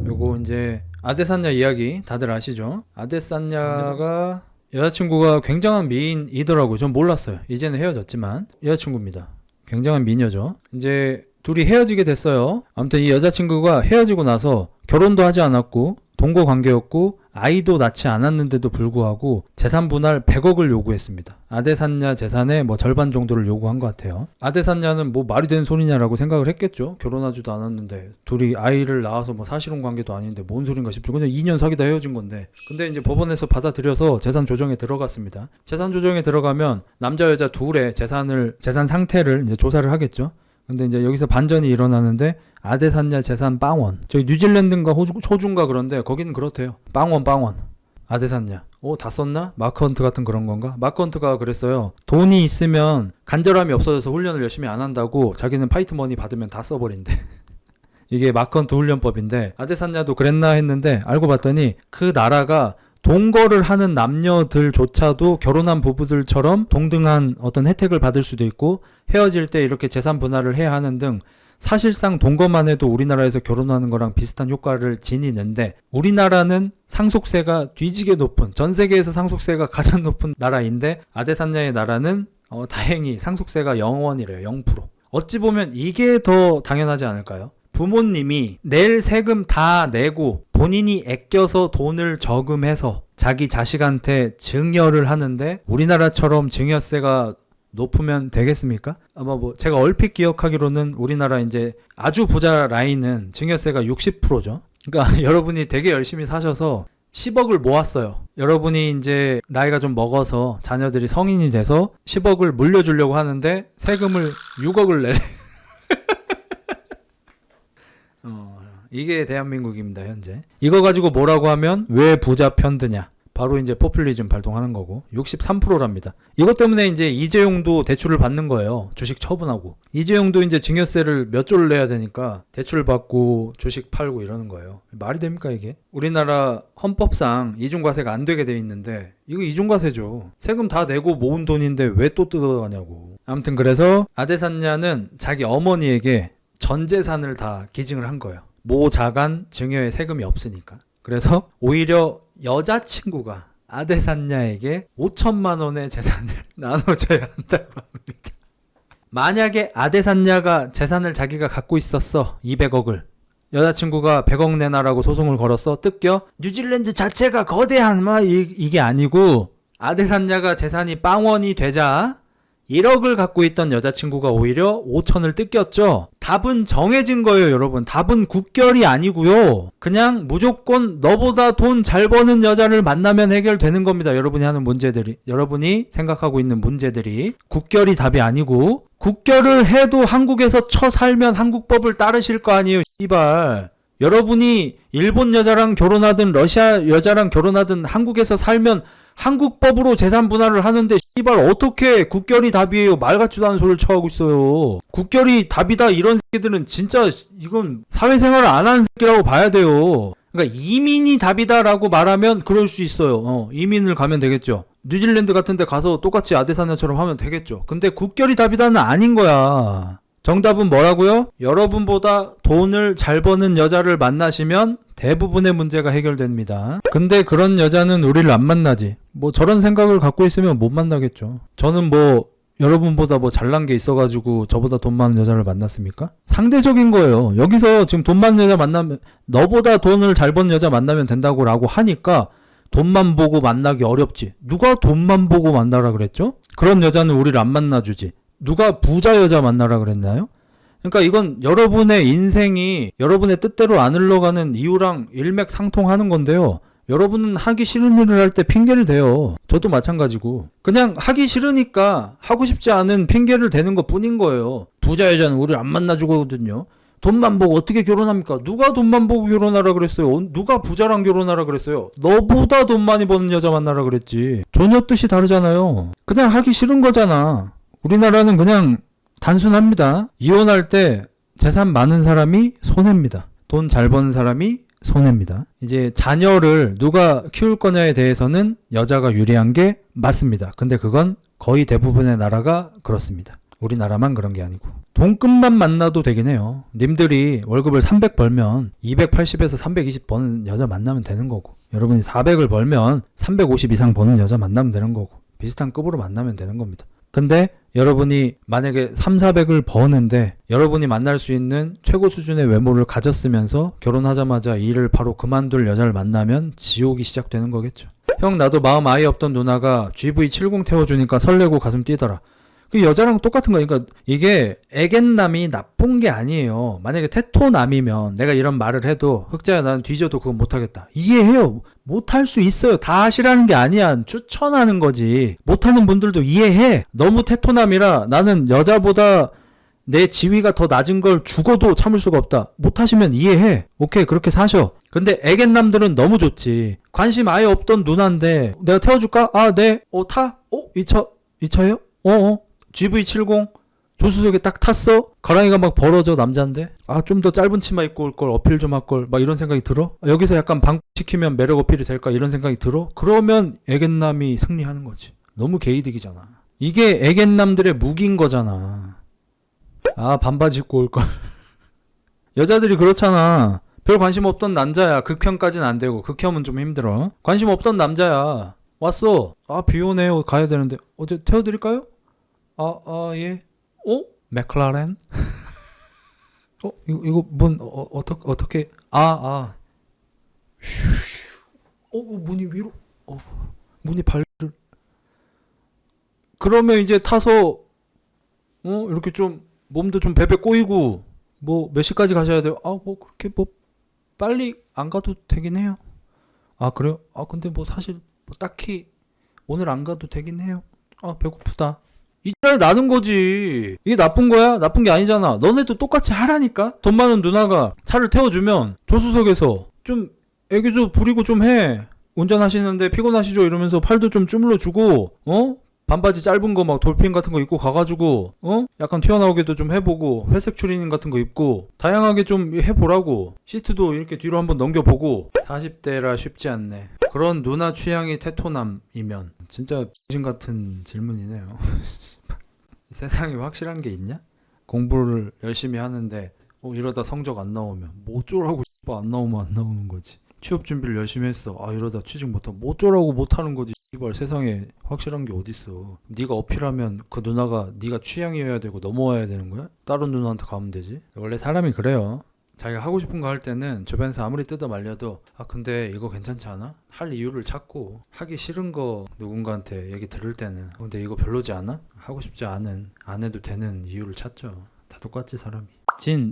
요거 이제 아데산야 이야기 다들 아시죠? 아데산야가 여자친구가 굉장한 미인이더라고요. 전 몰랐어요. 이제는 헤어졌지만 여자친구입니다. 굉장한 미녀죠. 이제 둘이 헤어지게 됐어요. 아무튼 이 여자친구가 헤어지고 나서 결혼도 하지 않았고 동거 관계였고 아이도 낳지 않았는데도 불구하고 재산 분할 100억을 요구했습니다. 아데산냐 재산의 절반 정도를 요구한 것 같아요. 아데산냐는 말이 되는 소리냐라고 생각을 했겠죠. 결혼하지도 않았는데 둘이 아이를 낳아서 사실혼 관계도 아닌데 뭔 소린가 싶죠. 그냥 2년 사귀다 헤어진 건데. 근데 이제 법원에서 받아들여서 재산 조정에 들어갔습니다. 재산 조정에 들어가면 남자 여자 둘의 재산 상태를 이제 조사를 하겠죠. 근데 이제 여기서 반전이 일어나는데 아데산냐 재산 빵원. 저기 뉴질랜드인가 호주인가 그런데 거기는 그렇대요. 빵원. 아데산냐. 다 썼나? 마크 헌트 같은 그런 건가? 마크 헌트가 그랬어요. 돈이 있으면 간절함이 없어져서 훈련을 열심히 안 한다고 자기는 파이트 머니 받으면 다 써버린대. 이게 마크 헌트 훈련법인데 아데산냐도 그랬나 했는데 알고 봤더니 그 나라가 동거를 하는 남녀들조차도 결혼한 부부들처럼 동등한 어떤 혜택을 받을 수도 있고 헤어질 때 이렇게 재산 분할을 해야 하는 등 사실상 동거만 해도 우리나라에서 결혼하는 거랑 비슷한 효과를 지니는데 우리나라는 상속세가 뒤지게 높은, 전 세계에서 상속세가 가장 높은 나라인데 아데산냐의 나라는 다행히 상속세가 0원이래요. 0%. 어찌 보면 이게 더 당연하지 않을까요? 부모님이 낼 세금 다 내고 본인이 아껴서 돈을 저금해서 자기 자식한테 증여를 하는데 우리나라처럼 증여세가 높으면 되겠습니까? 아마 제가 얼핏 기억하기로는 우리나라 이제 아주 부자 라인은 증여세가 60%죠. 그러니까 여러분이 되게 열심히 사셔서 10억을 모았어요. 여러분이 이제 나이가 좀 먹어서 자녀들이 성인이 돼서 10억을 물려주려고 하는데 세금을 6억을 내래. 이게 대한민국입니다, 현재. 이거 가지고 뭐라고 하면 왜 부자 편드냐? 바로 이제 포퓰리즘 발동하는 거고 63%랍니다. 이것 때문에 이제 이재용도 대출을 받는 거예요. 주식 처분하고. 이재용도 이제 증여세를 몇 조를 내야 되니까 대출 받고 주식 팔고 이러는 거예요. 말이 됩니까 이게? 우리나라 헌법상 이중과세가 안 되게 돼 있는데 이거 이중과세죠. 세금 다 내고 모은 돈인데 왜 또 뜯어가냐고. 아무튼 그래서 아데산냐는 자기 어머니에게 전 재산을 다 기증을 한 거예요. 모자간 증여에 세금이 없으니까. 그래서 오히려 여자친구가 아데산냐에게 5천만 원의 재산을 나눠줘야 한다고 합니다. 만약에 아데산냐가 재산을 자기가 갖고 있었어. 200억을. 여자친구가 100억 내놔라고 소송을 걸었어. 뜯겨. 뉴질랜드 자체가 거대한 이게 아니고 아데산냐가 재산이 빵원이 되자 1억을 갖고 있던 여자친구가 오히려 5천을 뜯겼죠. 답은 정해진 거예요, 여러분. 답은 국결이 아니고요. 그냥 무조건 너보다 돈 잘 버는 여자를 만나면 해결되는 겁니다. 여러분이 하는 문제들이. 여러분이 생각하고 있는 문제들이. 국결이 답이 아니고 국결을 해도 한국에서 살면 한국법을 따르실 거 아니에요, 씨발. 여러분이 일본 여자랑 결혼하든 러시아 여자랑 결혼하든 한국에서 살면 한국법으로 재산 분할을 하는데 씨발 어떻게 국결이 답이에요. 말 같지도 않은 소리를 쳐하고 있어요. 국결이 답이다 이런 새끼들은 진짜 이건 사회생활을 안 하는 새끼라고 봐야 돼요. 그러니까 이민이 답이다라고 말하면 그럴 수 있어요. 이민을 가면 되겠죠. 뉴질랜드 같은 데 가서 똑같이 아데사냐처럼 하면 되겠죠. 근데 국결이 답이다는 아닌 거야. 정답은 뭐라고요? 여러분보다 돈을 잘 버는 여자를 만나시면 대부분의 문제가 해결됩니다. 근데 그런 여자는 우리를 안 만나지. 저런 생각을 갖고 있으면 못 만나겠죠. 저는 여러분보다 잘난 게 있어가지고 저보다 돈 많은 여자를 만났습니까? 상대적인 거예요. 여기서 지금 돈 많은 여자 만나면 너보다 돈을 잘 버는 여자 만나면 된다고 라고 하니까 돈만 보고 만나기 어렵지. 누가 돈만 보고 만나라 그랬죠? 그런 여자는 우리를 안 만나주지. 누가 부자 여자 만나라 그랬나요? 그러니까 이건 여러분의 인생이 여러분의 뜻대로 안 흘러가는 이유랑 일맥상통하는 건데요. 여러분은 하기 싫은 일을 할 때 핑계를 대요. 저도 마찬가지고. 그냥 하기 싫으니까 하고 싶지 않은 핑계를 대는 것 뿐인 거예요. 부자 여자는 우리를 안 만나주거든요. 돈만 보고 어떻게 결혼합니까? 누가 돈만 보고 결혼하라 그랬어요? 누가 부자랑 결혼하라 그랬어요? 너보다 돈 많이 버는 여자 만나라 그랬지. 전혀 뜻이 다르잖아요. 그냥 하기 싫은 거잖아. 우리나라는 그냥 단순합니다. 이혼할 때 재산 많은 사람이 손해입니다. 돈 잘 버는 사람이 손해입니다. 이제 자녀를 누가 키울 거냐에 대해서는 여자가 유리한 게 맞습니다. 근데 그건 거의 대부분의 나라가 그렇습니다. 우리나라만 그런 게 아니고. 돈급만 만나도 되긴 해요. 님들이 월급을 300 벌면 280에서 320 버는 여자 만나면 되는 거고, 여러분이 400을 벌면 350 이상 버는 여자 만나면 되는 거고, 비슷한 급으로 만나면 되는 겁니다. 근데 여러분이 만약에 3, 400을 버는데 여러분이 만날 수 있는 최고 수준의 외모를 가졌으면서 결혼하자마자 일을 바로 그만둘 여자를 만나면 지옥이 시작되는 거겠죠. 형, 나도 마음 아예 없던 누나가 GV70 태워주니까 설레고 가슴 뛰더라. 그 여자랑 똑같은 거니까. 그러니까 이게 애견남이 나쁜 게 아니에요. 만약에 테토남이면 내가 이런 말을 해도 흑자야 나는 뒤져도 그건 못하겠다, 이해해요. 못할 수 있어요. 다 하시라는 게 아니야. 추천하는 거지. 못하는 분들도 이해해. 너무 테토남이라 나는 여자보다 내 지위가 더 낮은 걸 죽어도 참을 수가 없다, 못하시면 이해해. 오케이, 그렇게 사셔. 근데 애견남들은 너무 좋지. 관심 아예 없던 누나인데 내가 태워줄까? 아, 네. 타? 이 차예요? GV70 조수석에 딱 탔어? 가랑이가 막 벌어져. 남잔데 좀 더 짧은 치마 입고 올 걸, 어필 좀 할 걸, 막 이런 생각이 들어. 여기서 약간 방시키면 매력 어필이 될까, 이런 생각이 들어. 그러면 애견남이 승리하는 거지. 너무 개이득이잖아. 이게 애견남들의 무기인 거잖아. 반바지 입고 올 걸. 여자들이 그렇잖아. 별 관심 없던 남자야. 극혐까지는 안 되고, 극혐은 좀 힘들어. 관심 없던 남자야. 왔어. 비 오네요. 가야 되는데 어제 태워드릴까요? 예. 맥클라렌? 이거 문 어떻게? 문이 위로. 문이 발을. 그러면 이제 타서 이렇게 좀 몸도 좀 베베 꼬이고, 뭐 몇 시까지 가셔야 돼요? 그렇게 뭐 빨리 안 가도 되긴 해요. 그래요? 근데 뭐 사실 뭐 딱히 오늘 안 가도 되긴 해요. 배고프다. 이 잘 나는 거지. 이게 나쁜 거야? 나쁜 게 아니잖아. 너네도 똑같이 하라니까. 돈 많은 누나가 차를 태워주면 조수석에서 좀 애교도 부리고 좀 해. 운전하시는데 피곤하시죠? 이러면서 팔도 좀 주물러 주고, 반바지 짧은 거 막 돌핀 같은 거 입고 가가지고, 약간 튀어나오게도 좀 해보고, 회색 추리닝 같은 거 입고 다양하게 좀 해보라고. 시트도 이렇게 뒤로 한번 넘겨보고. 40대라 쉽지 않네. 그런 누나 취향이 테토남이면 진짜 X 같은 질문이네요. 세상에 확실한 게 있냐? 공부를 열심히 하는데 이러다 성적 안 나오면 뭐 어쩌라고. 안 나오면 안 나오는 거지. 취업 준비를 열심히 했어. 이러다 취직 못하면 뭐 어쩌라고 못하는 거지. 세상에 확실한 게 어딨어. 네가 어필하면 그 누나가 네가 취향이어야 되고 넘어와야 되는 거야? 다른 누나한테 가면 되지. 원래 사람이 그래요. 자기가 하고 싶은 거 할 때는 주변에서 아무리 뜯어 말려도 근데 이거 괜찮지 않아? 할 이유를 찾고, 하기 싫은 거 누군가한테 얘기 들을 때는 근데 이거 별로지 않아? 하고 싶지 않은, 안 해도 되는 이유를 찾죠. 다 똑같지, 사람이.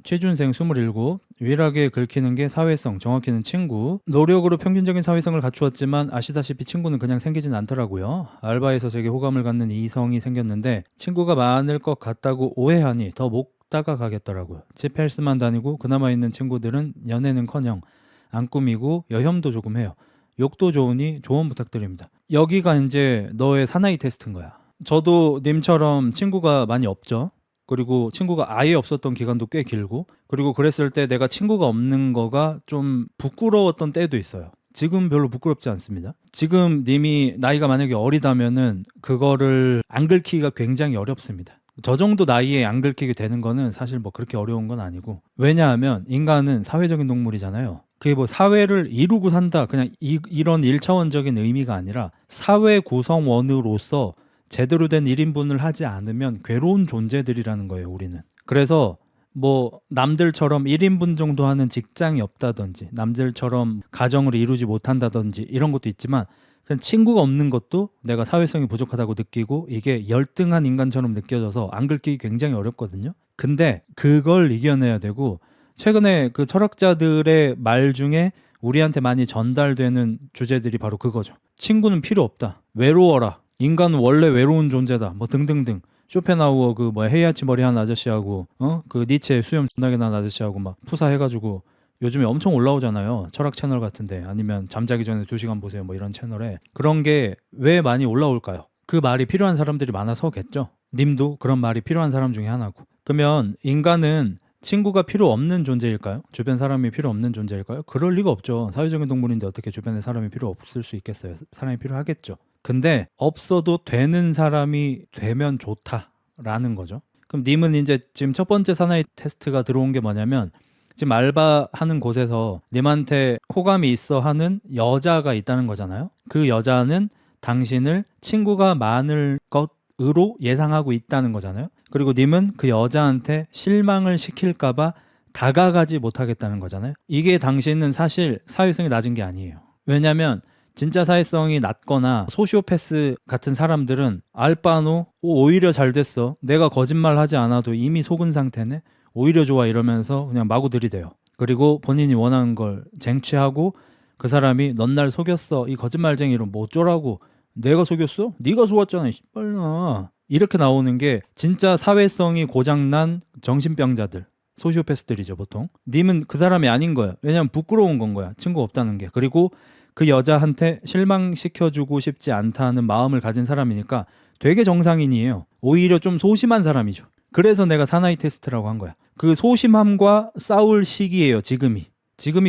최준생 27, 유일하게 긁히는 게 사회성, 정확히는 친구. 노력으로 평균적인 사회성을 갖추었지만 아시다시피 친구는 그냥 생기진 않더라고요. 알바에서 제게 호감을 갖는 이성이 생겼는데 친구가 많을 것 같다고 오해하니 더 못 다가가겠더라고요. 집 헬스만 다니고 그나마 있는 친구들은 연애는커녕 안 꾸미고 여혐도 조금 해요. 욕도 좋으니 조언 부탁드립니다. 여기가 이제 너의 사나이 테스트인 거야. 저도 님처럼 친구가 많이 없죠. 그리고 친구가 아예 없었던 기간도 꽤 길고, 그리고 그랬을 때 내가 친구가 없는 거가 좀 부끄러웠던 때도 있어요. 지금 별로 부끄럽지 않습니다. 지금 님이 나이가 만약에 어리다면은 그거를 안 긁히기가 굉장히 어렵습니다. 저 정도 나이에 안 긁히게 되는 거는 사실 뭐 그렇게 어려운 건 아니고, 왜냐하면 인간은 사회적인 동물이잖아요. 그게 뭐 사회를 이루고 산다, 그냥 이런 1차원적인 의미가 아니라 사회 구성원으로서 제대로 된 1인분을 하지 않으면 괴로운 존재들이라는 거예요, 우리는. 그래서 뭐 남들처럼 1인분 정도 하는 직장이 없다든지, 남들처럼 가정을 이루지 못한다든지 이런 것도 있지만, 그냥 친구가 없는 것도 내가 사회성이 부족하다고 느끼고 이게 열등한 인간처럼 느껴져서 안 긁히기 굉장히 어렵거든요. 근데 그걸 이겨내야 되고, 최근에 그 철학자들의 말 중에 우리한테 많이 전달되는 주제들이 바로 그거죠. 친구는 필요 없다, 외로워라, 인간은 원래 외로운 존재다, 뭐 등등등. 쇼펜하우어 그 헤이아치 머리 한 아저씨하고 그 니체 수염 존나게 난 아저씨하고 막 푸사해가지고 요즘에 엄청 올라오잖아요. 철학 채널 같은데, 아니면 잠자기 전에 2시간 보세요 뭐 이런 채널에. 그런 게 왜 많이 올라올까요? 그 말이 필요한 사람들이 많아서겠죠. 님도 그런 말이 필요한 사람 중에 하나고. 그러면 인간은 친구가 필요 없는 존재일까요? 주변 사람이 필요 없는 존재일까요? 그럴 리가 없죠. 사회적인 동물인데 어떻게 주변에 사람이 필요 없을 수 있겠어요? 사람이 필요하겠죠. 근데 없어도 되는 사람이 되면 좋다라는 거죠. 그럼 님은 이제 지금 첫 번째 사나이 테스트가 들어온 게 뭐냐면, 지금 알바하는 곳에서 님한테 호감이 있어 하는 여자가 있다는 거잖아요. 그 여자는 당신을 친구가 많을 것 것으로 예상하고 있다는 거잖아요. 그리고 님은 그 여자한테 실망을 시킬까봐 다가가지 못하겠다는 거잖아요. 이게 당신은 사실 사회성이 낮은 게 아니에요. 왜냐면 진짜 사회성이 낮거나 소시오패스 같은 사람들은 알바노 오히려 잘 됐어. 내가 거짓말하지 않아도 이미 속은 상태네. 오히려 좋아 이러면서 그냥 마구 들이대요. 그리고 본인이 원하는 걸 쟁취하고 그 사람이 넌 날 속였어. 이 거짓말쟁이로 뭐 어쩌라고. 내가 속였어? 네가 속았잖아. 씨발나. 이렇게 나오는 게 진짜 사회성이 고장난 정신병자들. 소시오패스들이죠 보통. 님은 그 사람이 아닌 거야. 왜냐면 부끄러운 건 거야. 친구 없다는 게. 그리고 그 여자한테 실망시켜주고 싶지 않다는 마음을 가진 사람이니까 되게 정상인이에요. 오히려 좀 소심한 사람이죠. 그래서 내가 사나이 테스트라고 한 거야. 그 소심함과 싸울 시기예요. 지금이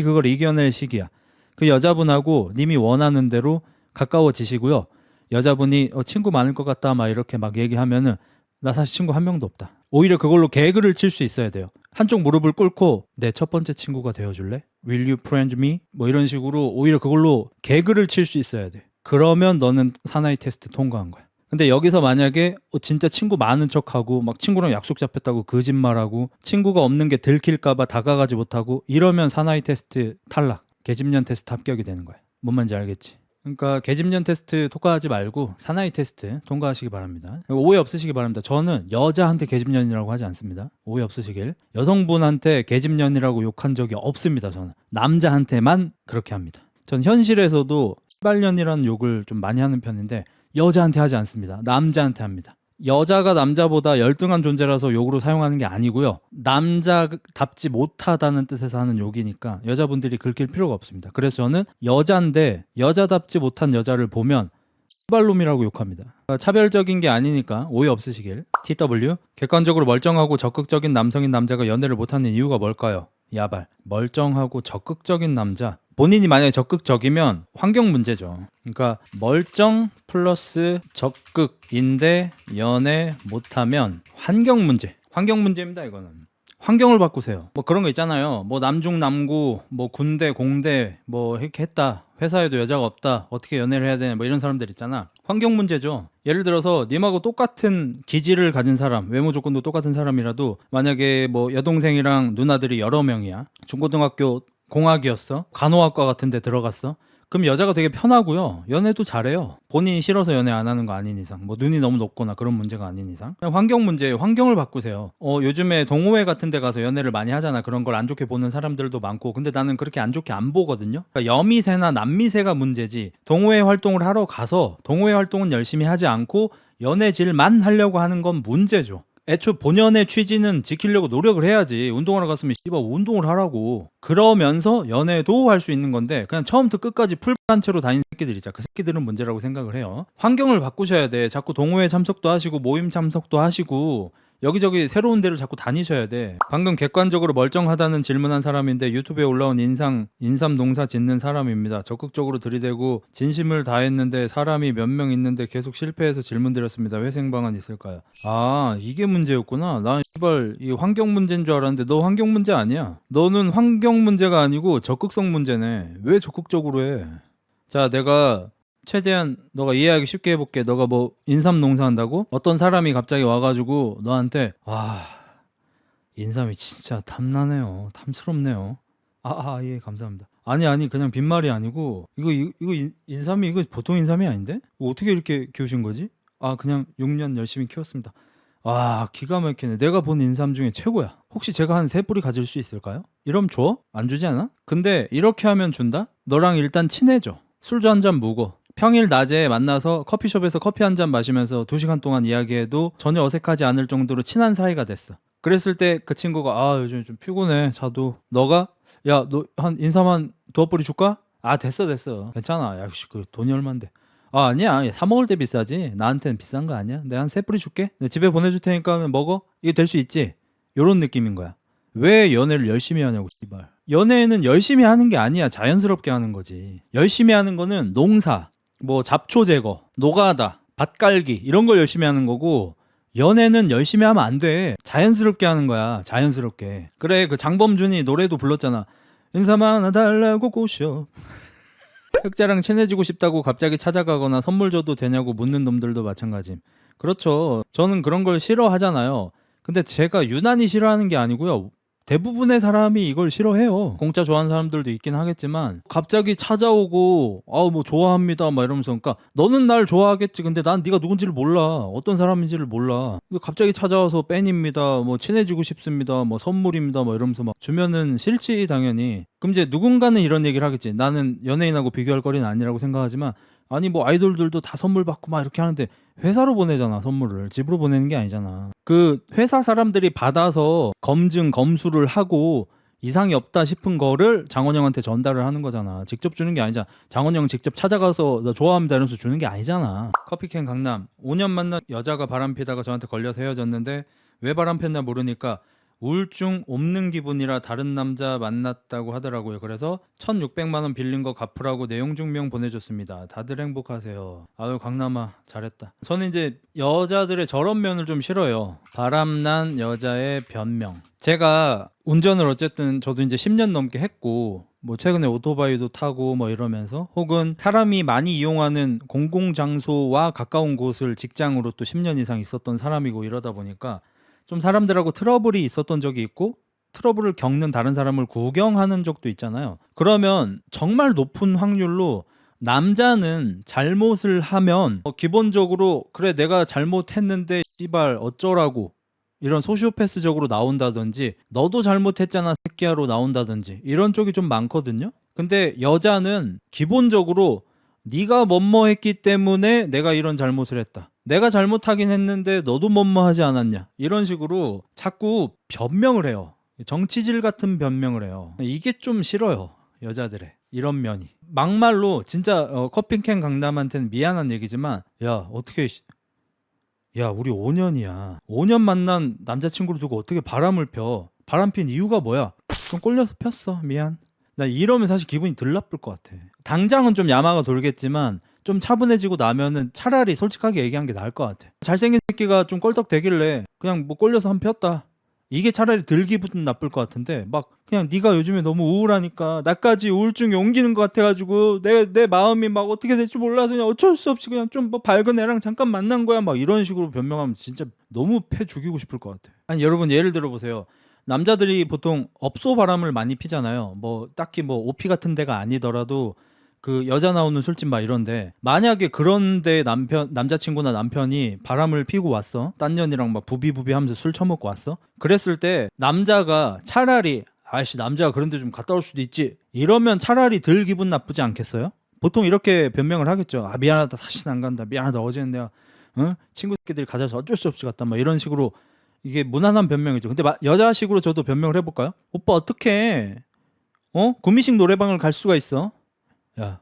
그걸 이겨낼 시기야. 그 여자분하고 님이 원하는 대로 가까워지시고요. 여자분이 친구 많을 것 같다 막 이렇게 막 얘기하면은 나 사실 친구 한 명도 없다. 오히려 그걸로 개그를 칠 수 있어야 돼요. 한쪽 무릎을 꿇고 내 첫 번째 친구가 되어줄래? Will you friend me? 뭐 이런 식으로 오히려 그걸로 개그를 칠 수 있어야 돼. 그러면 너는 사나이 테스트 통과한 거야. 근데 여기서 만약에 진짜 친구 많은 척하고 막 친구랑 약속 잡혔다고 거짓말하고 친구가 없는 게 들킬까봐 다가가지 못하고 이러면 사나이 테스트 탈락. 계집년 테스트 합격이 되는 거야. 뭔 말인지 알겠지? 그러니까 계집년 테스트 통과하지 말고 사나이 테스트 통과하시기 바랍니다. 오해 없으시기 바랍니다. 저는 여자한테 계집년이라고 하지 않습니다. 오해 없으시길. 여성분한테 계집년이라고 욕한 적이 없습니다. 저는 남자한테만 그렇게 합니다. 전 현실에서도 시발년이라는 욕을 좀 많이 하는 편인데 여자한테 하지 않습니다. 남자한테 합니다. 여자가 남자보다 열등한 존재라서 욕으로 사용하는 게 아니고요. 남자답지 못하다는 뜻에서 하는 욕이니까 여자분들이 긁힐 필요가 없습니다. 그래서 저는 여잔데 여자답지 못한 여자를 보면 X발놈이라고 욕합니다. 차별적인 게 아니니까 오해 없으시길. TW 객관적으로 멀쩡하고 적극적인 남성인 남자가 연애를 못하는 이유가 뭘까요? 야발. 멀쩡하고 적극적인 남자. 본인이 만약에 적극적이면 환경 문제죠. 그러니까 멀쩡 플러스 적극인데 연애 못하면 환경 문제. 환경 문제입니다. 이거는. 환경을 바꾸세요. 뭐 그런 거 있잖아요. 뭐 남중 남고 뭐 군대 공대 뭐 이렇게 했다. 회사에도 여자가 없다. 어떻게 연애를 해야 되냐 뭐 이런 사람들 있잖아. 환경 문제죠. 예를 들어서 님하고 똑같은 기질을 가진 사람, 외모 조건도 똑같은 사람이라도 만약에 뭐 여동생이랑 누나들이 여러 명이야. 중고등학교 공학이었어. 간호학과 같은 데 들어갔어. 그럼 여자가 되게 편하고요. 연애도 잘해요. 본인이 싫어서 연애 안 하는 거 아닌 이상. 뭐 눈이 너무 높거나 그런 문제가 아닌 이상. 그냥 환경 문제예요. 환경을 바꾸세요. 요즘에 동호회 같은 데 가서 연애를 많이 하잖아. 그런 걸 안 좋게 보는 사람들도 많고. 근데 나는 그렇게 안 좋게 안 보거든요. 그러니까 여미새나 남미새가 문제지. 동호회 활동을 하러 가서 동호회 활동은 열심히 하지 않고 연애질만 하려고 하는 건 문제죠. 애초 본연의 취지는 지키려고 노력을 해야지. 운동하러 갔으면 씨발 운동을 하라고. 그러면서 연애도 할 수 있는 건데 그냥 처음부터 끝까지 풀한 채로 다니는 새끼들이자 그 새끼들은 문제라고 생각을 해요. 환경을 바꾸셔야 돼. 자꾸 동호회 참석도 하시고 모임 참석도 하시고 여기저기 새로운 데를 자꾸 다니셔야 돼. 방금 객관적으로 멀쩡하다는 질문한 사람인데 유튜브에 올라온 인삼 농사 짓는 사람입니다. 적극적으로 들이대고 진심을 다했는데 사람이 몇 명 있는데 계속 실패해서 질문 드렸습니다. 회생 방안 있을까요? 아 이게 문제였구나. 난 씨발 이 환경 문제인 줄 알았는데 너 환경 문제 아니야. 너는 환경 문제가 아니고 적극성 문제네. 왜 적극적으로 해? 자 내가 최대한 너가 이해하기 쉽게 해볼게. 너가 뭐 인삼 농사한다고? 어떤 사람이 갑자기 와가지고 너한테 와 인삼이 진짜 탐나네요. 탐스럽네요. 예 감사합니다. 아니 그냥 빈말이 아니고 이거 인삼이 이거 보통 인삼이 아닌데? 어떻게 이렇게 키우신 거지? 그냥 6년 열심히 키웠습니다. 기가 막히네. 내가 본 인삼 중에 최고야. 혹시 제가 한 3뿌리 가질 수 있을까요? 이러면 줘? 안 주지 않아? 근데 이렇게 하면 준다? 너랑 일단 친해져. 술주 한 잔 묵어. 평일 낮에 만나서 커피숍에서 커피 한 잔 마시면서 2시간 동안 이야기해도 전혀 어색하지 않을 정도로 친한 사이가 됐어. 그랬을 때 그 친구가 요즘 좀 피곤해 자도 너가 야 너 한 인삼 한 2뿌리 줄까? 됐어 괜찮아. 야씨 그 돈이 얼만데. 아니야 사 먹을 때 비싸지 나한테는 비싼 거 아니야. 내가 한 3뿌리 줄게. 내 집에 보내줄 테니까 먹어. 이게 될 수 있지? 요런 느낌인 거야. 왜 연애를 열심히 하냐고 씨발. 연애는 열심히 하는 게 아니야. 자연스럽게 하는 거지. 열심히 하는 거는 농사 뭐 잡초 제거, 노가다, 밭 깔기 이런 걸 열심히 하는 거고 연애는 열심히 하면 안 돼. 자연스럽게 하는 거야. 자연스럽게. 그래 그 장범준이 노래도 불렀잖아. 인삼 하나 달라고 꼬셔. 흑자랑 친해지고 싶다고 갑자기 찾아가거나 선물 줘도 되냐고 묻는 놈들도 마찬가지. 그렇죠. 저는 그런 걸 싫어하잖아요. 근데 제가 유난히 싫어하는 게 아니고요. 대부분의 사람이 이걸 싫어해요. 공짜 좋아하는 사람들도 있긴 하겠지만 갑자기 찾아오고 뭐 좋아합니다 막 이러면서, 그러니까 너는 날 좋아하겠지. 근데 난 네가 누군지를 몰라. 어떤 사람인지를 몰라. 근데 갑자기 찾아와서 팬입니다. 뭐 친해지고 싶습니다. 뭐 선물입니다. 뭐 이러면서 막 주면은 싫지 당연히. 그럼 이제 누군가는 이런 얘기를 하겠지. 나는 연예인하고 비교할 거리는 아니라고 생각하지만, 아니 뭐 아이돌들도 다 선물 받고 막 이렇게 하는데 회사로 보내잖아. 선물을 집으로 보내는 게 아니잖아. 그 회사 사람들이 받아서 검수를 하고 이상이 없다 싶은 거를 장원영한테 전달을 하는 거잖아. 직접 주는 게 아니잖아. 장원영 직접 찾아가서 나 좋아합니다 이러면서 주는 게 아니잖아. 커피캔 강남 5년 만난 여자가 바람피다가 저한테 걸려서 헤어졌는데 왜 바람폈나 모르니까 우울증 옮는 기분이라 다른 남자 만났다고 하더라고요. 그래서 1,600만 원 빌린 거 갚으라고 내용 증명 보내줬습니다. 다들 행복하세요. 아유 강남아 잘했다. 저는 이제 여자들의 저런 면을 좀 싫어요. 바람난 여자의 변명. 제가 운전을 어쨌든 저도 이제 10년 넘게 했고 뭐 최근에 오토바이도 타고 뭐 이러면서, 혹은 사람이 많이 이용하는 공공장소와 가까운 곳을 직장으로 또 10년 이상 있었던 사람이고 이러다 보니까 좀 사람들하고 트러블이 있었던 적이 있고 트러블을 겪는 다른 사람을 구경하는 적도 있잖아요. 그러면 정말 높은 확률로 남자는 잘못을 하면 기본적으로 그래 내가 잘못했는데 씨발 어쩌라고 이런 소시오패스적으로 나온다든지, 너도 잘못했잖아 새끼야로 나온다든지 이런 쪽이 좀 많거든요. 근데 여자는 기본적으로 네가 뭐뭐했기 때문에 내가 이런 잘못을 했다. 내가 잘못하긴 했는데 너도 뭐뭐하지 않았냐. 이런 식으로 자꾸 변명을 해요. 정치질 같은 변명을 해요. 이게 좀 싫어요. 여자들의 이런 면이. 막말로 진짜 커피캔 강남한테는 미안한 얘기지만, 야 어떻게 야 우리 5년이야. 5년 만난 남자친구를 두고 어떻게 바람을 펴. 바람 핀 이유가 뭐야? 좀 꼴려서 폈어. 미안. 나 이러면 사실 기분이 덜 나쁠 것 같아. 당장은 좀 야마가 돌겠지만 좀 차분해지고 나면은 차라리 솔직하게 얘기한 게 나을 것 같아. 잘생긴 새끼가 좀 껄떡대길래 그냥 뭐 꼴려서 한 폈다. 이게 차라리 덜 기분 나쁠 것 같은데, 막 그냥 네가 요즘에 너무 우울하니까 나까지 우울증이 옮기는 것 같아가지고 내 마음이 막 어떻게 될지 몰라서 그냥 어쩔 수 없이 그냥 좀 뭐 밝은 애랑 잠깐 만난 거야 막 이런 식으로 변명하면 진짜 너무 패 죽이고 싶을 것 같아. 아니 여러분 예를 들어보세요. 남자들이 보통 업소 바람을 많이 피잖아요. 뭐 딱히 뭐 오피 같은 데가 아니더라도 그 여자 나오는 술집 막 이런데, 만약에 그런데 남자친구나 남편이 바람을 피고 왔어. 딴 년이랑 막 부비부비 하면서 술 처먹고 왔어. 그랬을 때 남자가 차라리 아이씨 남자가 그런데 좀 갔다 올 수도 있지 이러면 차라리 덜 기분 나쁘지 않겠어요? 보통 이렇게 변명을 하겠죠. 아 미안하다 다시는 안 간다. 미안하다 어제는 내가 친구들끼리 가자서 어쩔 수 없이 갔다 막 이런 식으로. 이게 무난한 변명이죠. 근데 여자식으로 저도 변명을 해볼까요? 오빠 어떻게 구미식 노래방을 갈 수가 있어? 야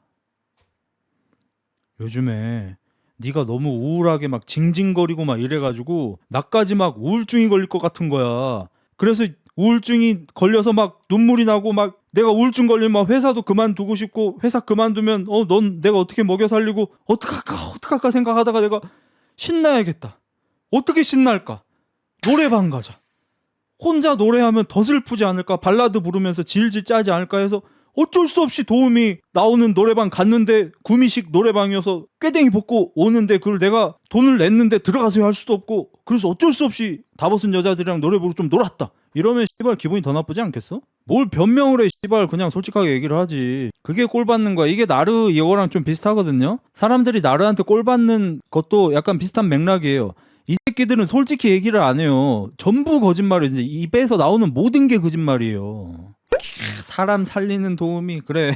요즘에 네가 너무 우울하게 막 징징거리고 막 이래가지고 나까지 막 우울증이 걸릴 것 같은 거야. 그래서 우울증이 걸려서 막 눈물이 나고 막 내가 우울증 걸리면 막 회사도 그만두고 싶고, 회사 그만두면 넌 내가 어떻게 먹여 살리고 어떡할까 생각하다가 내가 신나야겠다. 어떻게 신날까? 노래방 가자. 혼자 노래하면 더 슬프지 않을까? 발라드 부르면서 질질 짜지 않을까 해서 어쩔 수 없이 도움이 나오는 노래방 갔는데 구미식 노래방이어서 꾀댕이 벗고 오는데 그걸 내가 돈을 냈는데 들어가서 할 수도 없고, 그래서 어쩔 수 없이 다 벗은 여자들이랑 노래 부르고 좀 놀았다. 이러면 씨발 기분이 더 나쁘지 않겠어? 뭘 변명을 해 씨발. 그냥 솔직하게 얘기를 하지. 그게 꼴 받는 거야. 이게 나르 이거랑 좀 비슷하거든요. 사람들이 나르한테 꼴 받는 것도 약간 비슷한 맥락이에요. 이 새끼들은 솔직히 얘기를 안 해요. 전부 거짓말이에요. 이제 입에서 나오는 모든 게 거짓말이에요. 사람 살리는 도움이 그래.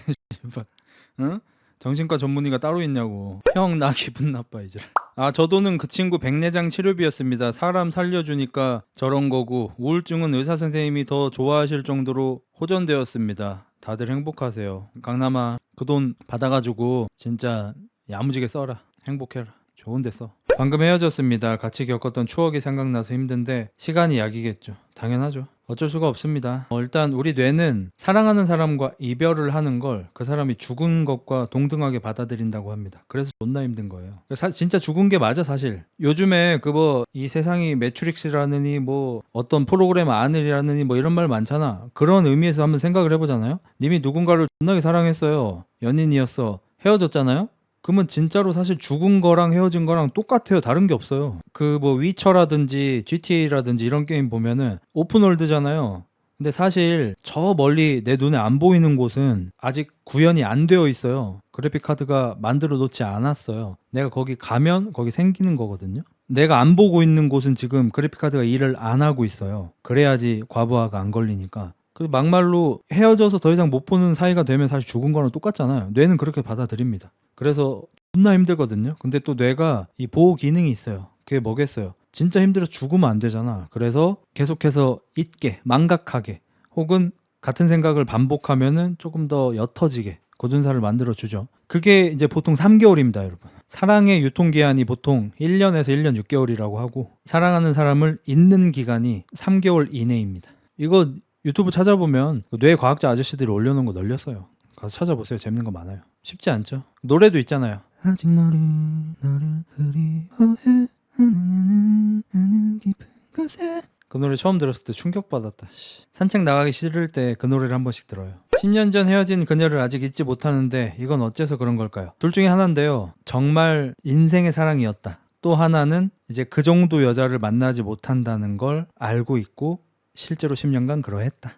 응? 정신과 전문의가 따로 있냐고. 형 나 기분 나빠 이제. 아 저 돈은 그 친구 백내장 치료비였습니다. 사람 살려주니까 저런 거고, 우울증은 의사 선생님이 더 좋아하실 정도로 호전되었습니다. 다들 행복하세요. 강남아 그 돈 받아가지고 진짜 야무지게 써라. 행복해라. 좋은 데 써. 방금 헤어졌습니다. 같이 겪었던 추억이 생각나서 힘든데 시간이 약이겠죠. 당연하죠. 어쩔 수가 없습니다. 일단 우리 뇌는 사랑하는 사람과 이별을 하는 걸 그 사람이 죽은 것과 동등하게 받아들인다고 합니다. 그래서 존나 힘든 거예요. 진짜 죽은 게 맞아 사실. 요즘에 그 뭐 이 세상이 매트릭스라느니 뭐 어떤 프로그램 안을이라느니 뭐 이런 말 많잖아. 그런 의미에서 한번 생각을 해보잖아요. 님이 누군가를 존나게 사랑했어요. 연인이었어. 헤어졌잖아요? 그러면 진짜로 사실 죽은 거랑 헤어진 거랑 똑같아요. 다른 게 없어요. 그 뭐 위쳐라든지 GTA라든지 이런 게임 보면은 오픈월드잖아요. 근데 사실 저 멀리 내 눈에 안 보이는 곳은 아직 구현이 안 되어 있어요. 그래픽 카드가 만들어 놓지 않았어요. 내가 거기 가면 거기 생기는 거거든요. 내가 안 보고 있는 곳은 지금 그래픽 카드가 일을 안 하고 있어요. 그래야지 과부하가 안 걸리니까. 그 막말로 헤어져서 더 이상 못 보는 사이가 되면 사실 죽은 거랑 똑같잖아요. 뇌는 그렇게 받아들입니다. 그래서 존나 힘들거든요. 근데 또 뇌가 이 보호 기능이 있어요. 그게 뭐겠어요? 진짜 힘들어서 죽으면 안 되잖아. 그래서 계속해서 잊게, 망각하게, 혹은 같은 생각을 반복하면은 조금 더 옅어지게 고둔사를 만들어 주죠. 그게 이제 보통 3개월입니다, 여러분. 사랑의 유통기한이 보통 1년에서 1년 6개월이라고 하고, 사랑하는 사람을 잊는 기간이 3개월 이내입니다. 이거 유튜브 찾아보면 뇌 과학자 아저씨들이 올려놓은 거 널렸어요. 가서 찾아보세요. 재밌는 거 많아요. 쉽지 않죠? 노래도 있잖아요. 아직 너를 그리워해 하는 깊은 곳에. 그 노래 처음 들었을 때 충격받았다. 산책 나가기 싫을 때 그 노래를 한 번씩 들어요. 10년 전 헤어진 그녀를 아직 잊지 못하는데 이건 어째서 그런 걸까요? 둘 중에 하나인데요. 정말 인생의 사랑이었다. 또 하나는 이제 그 정도 여자를 만나지 못한다는 걸 알고 있고 실제로 10년간 그러했다.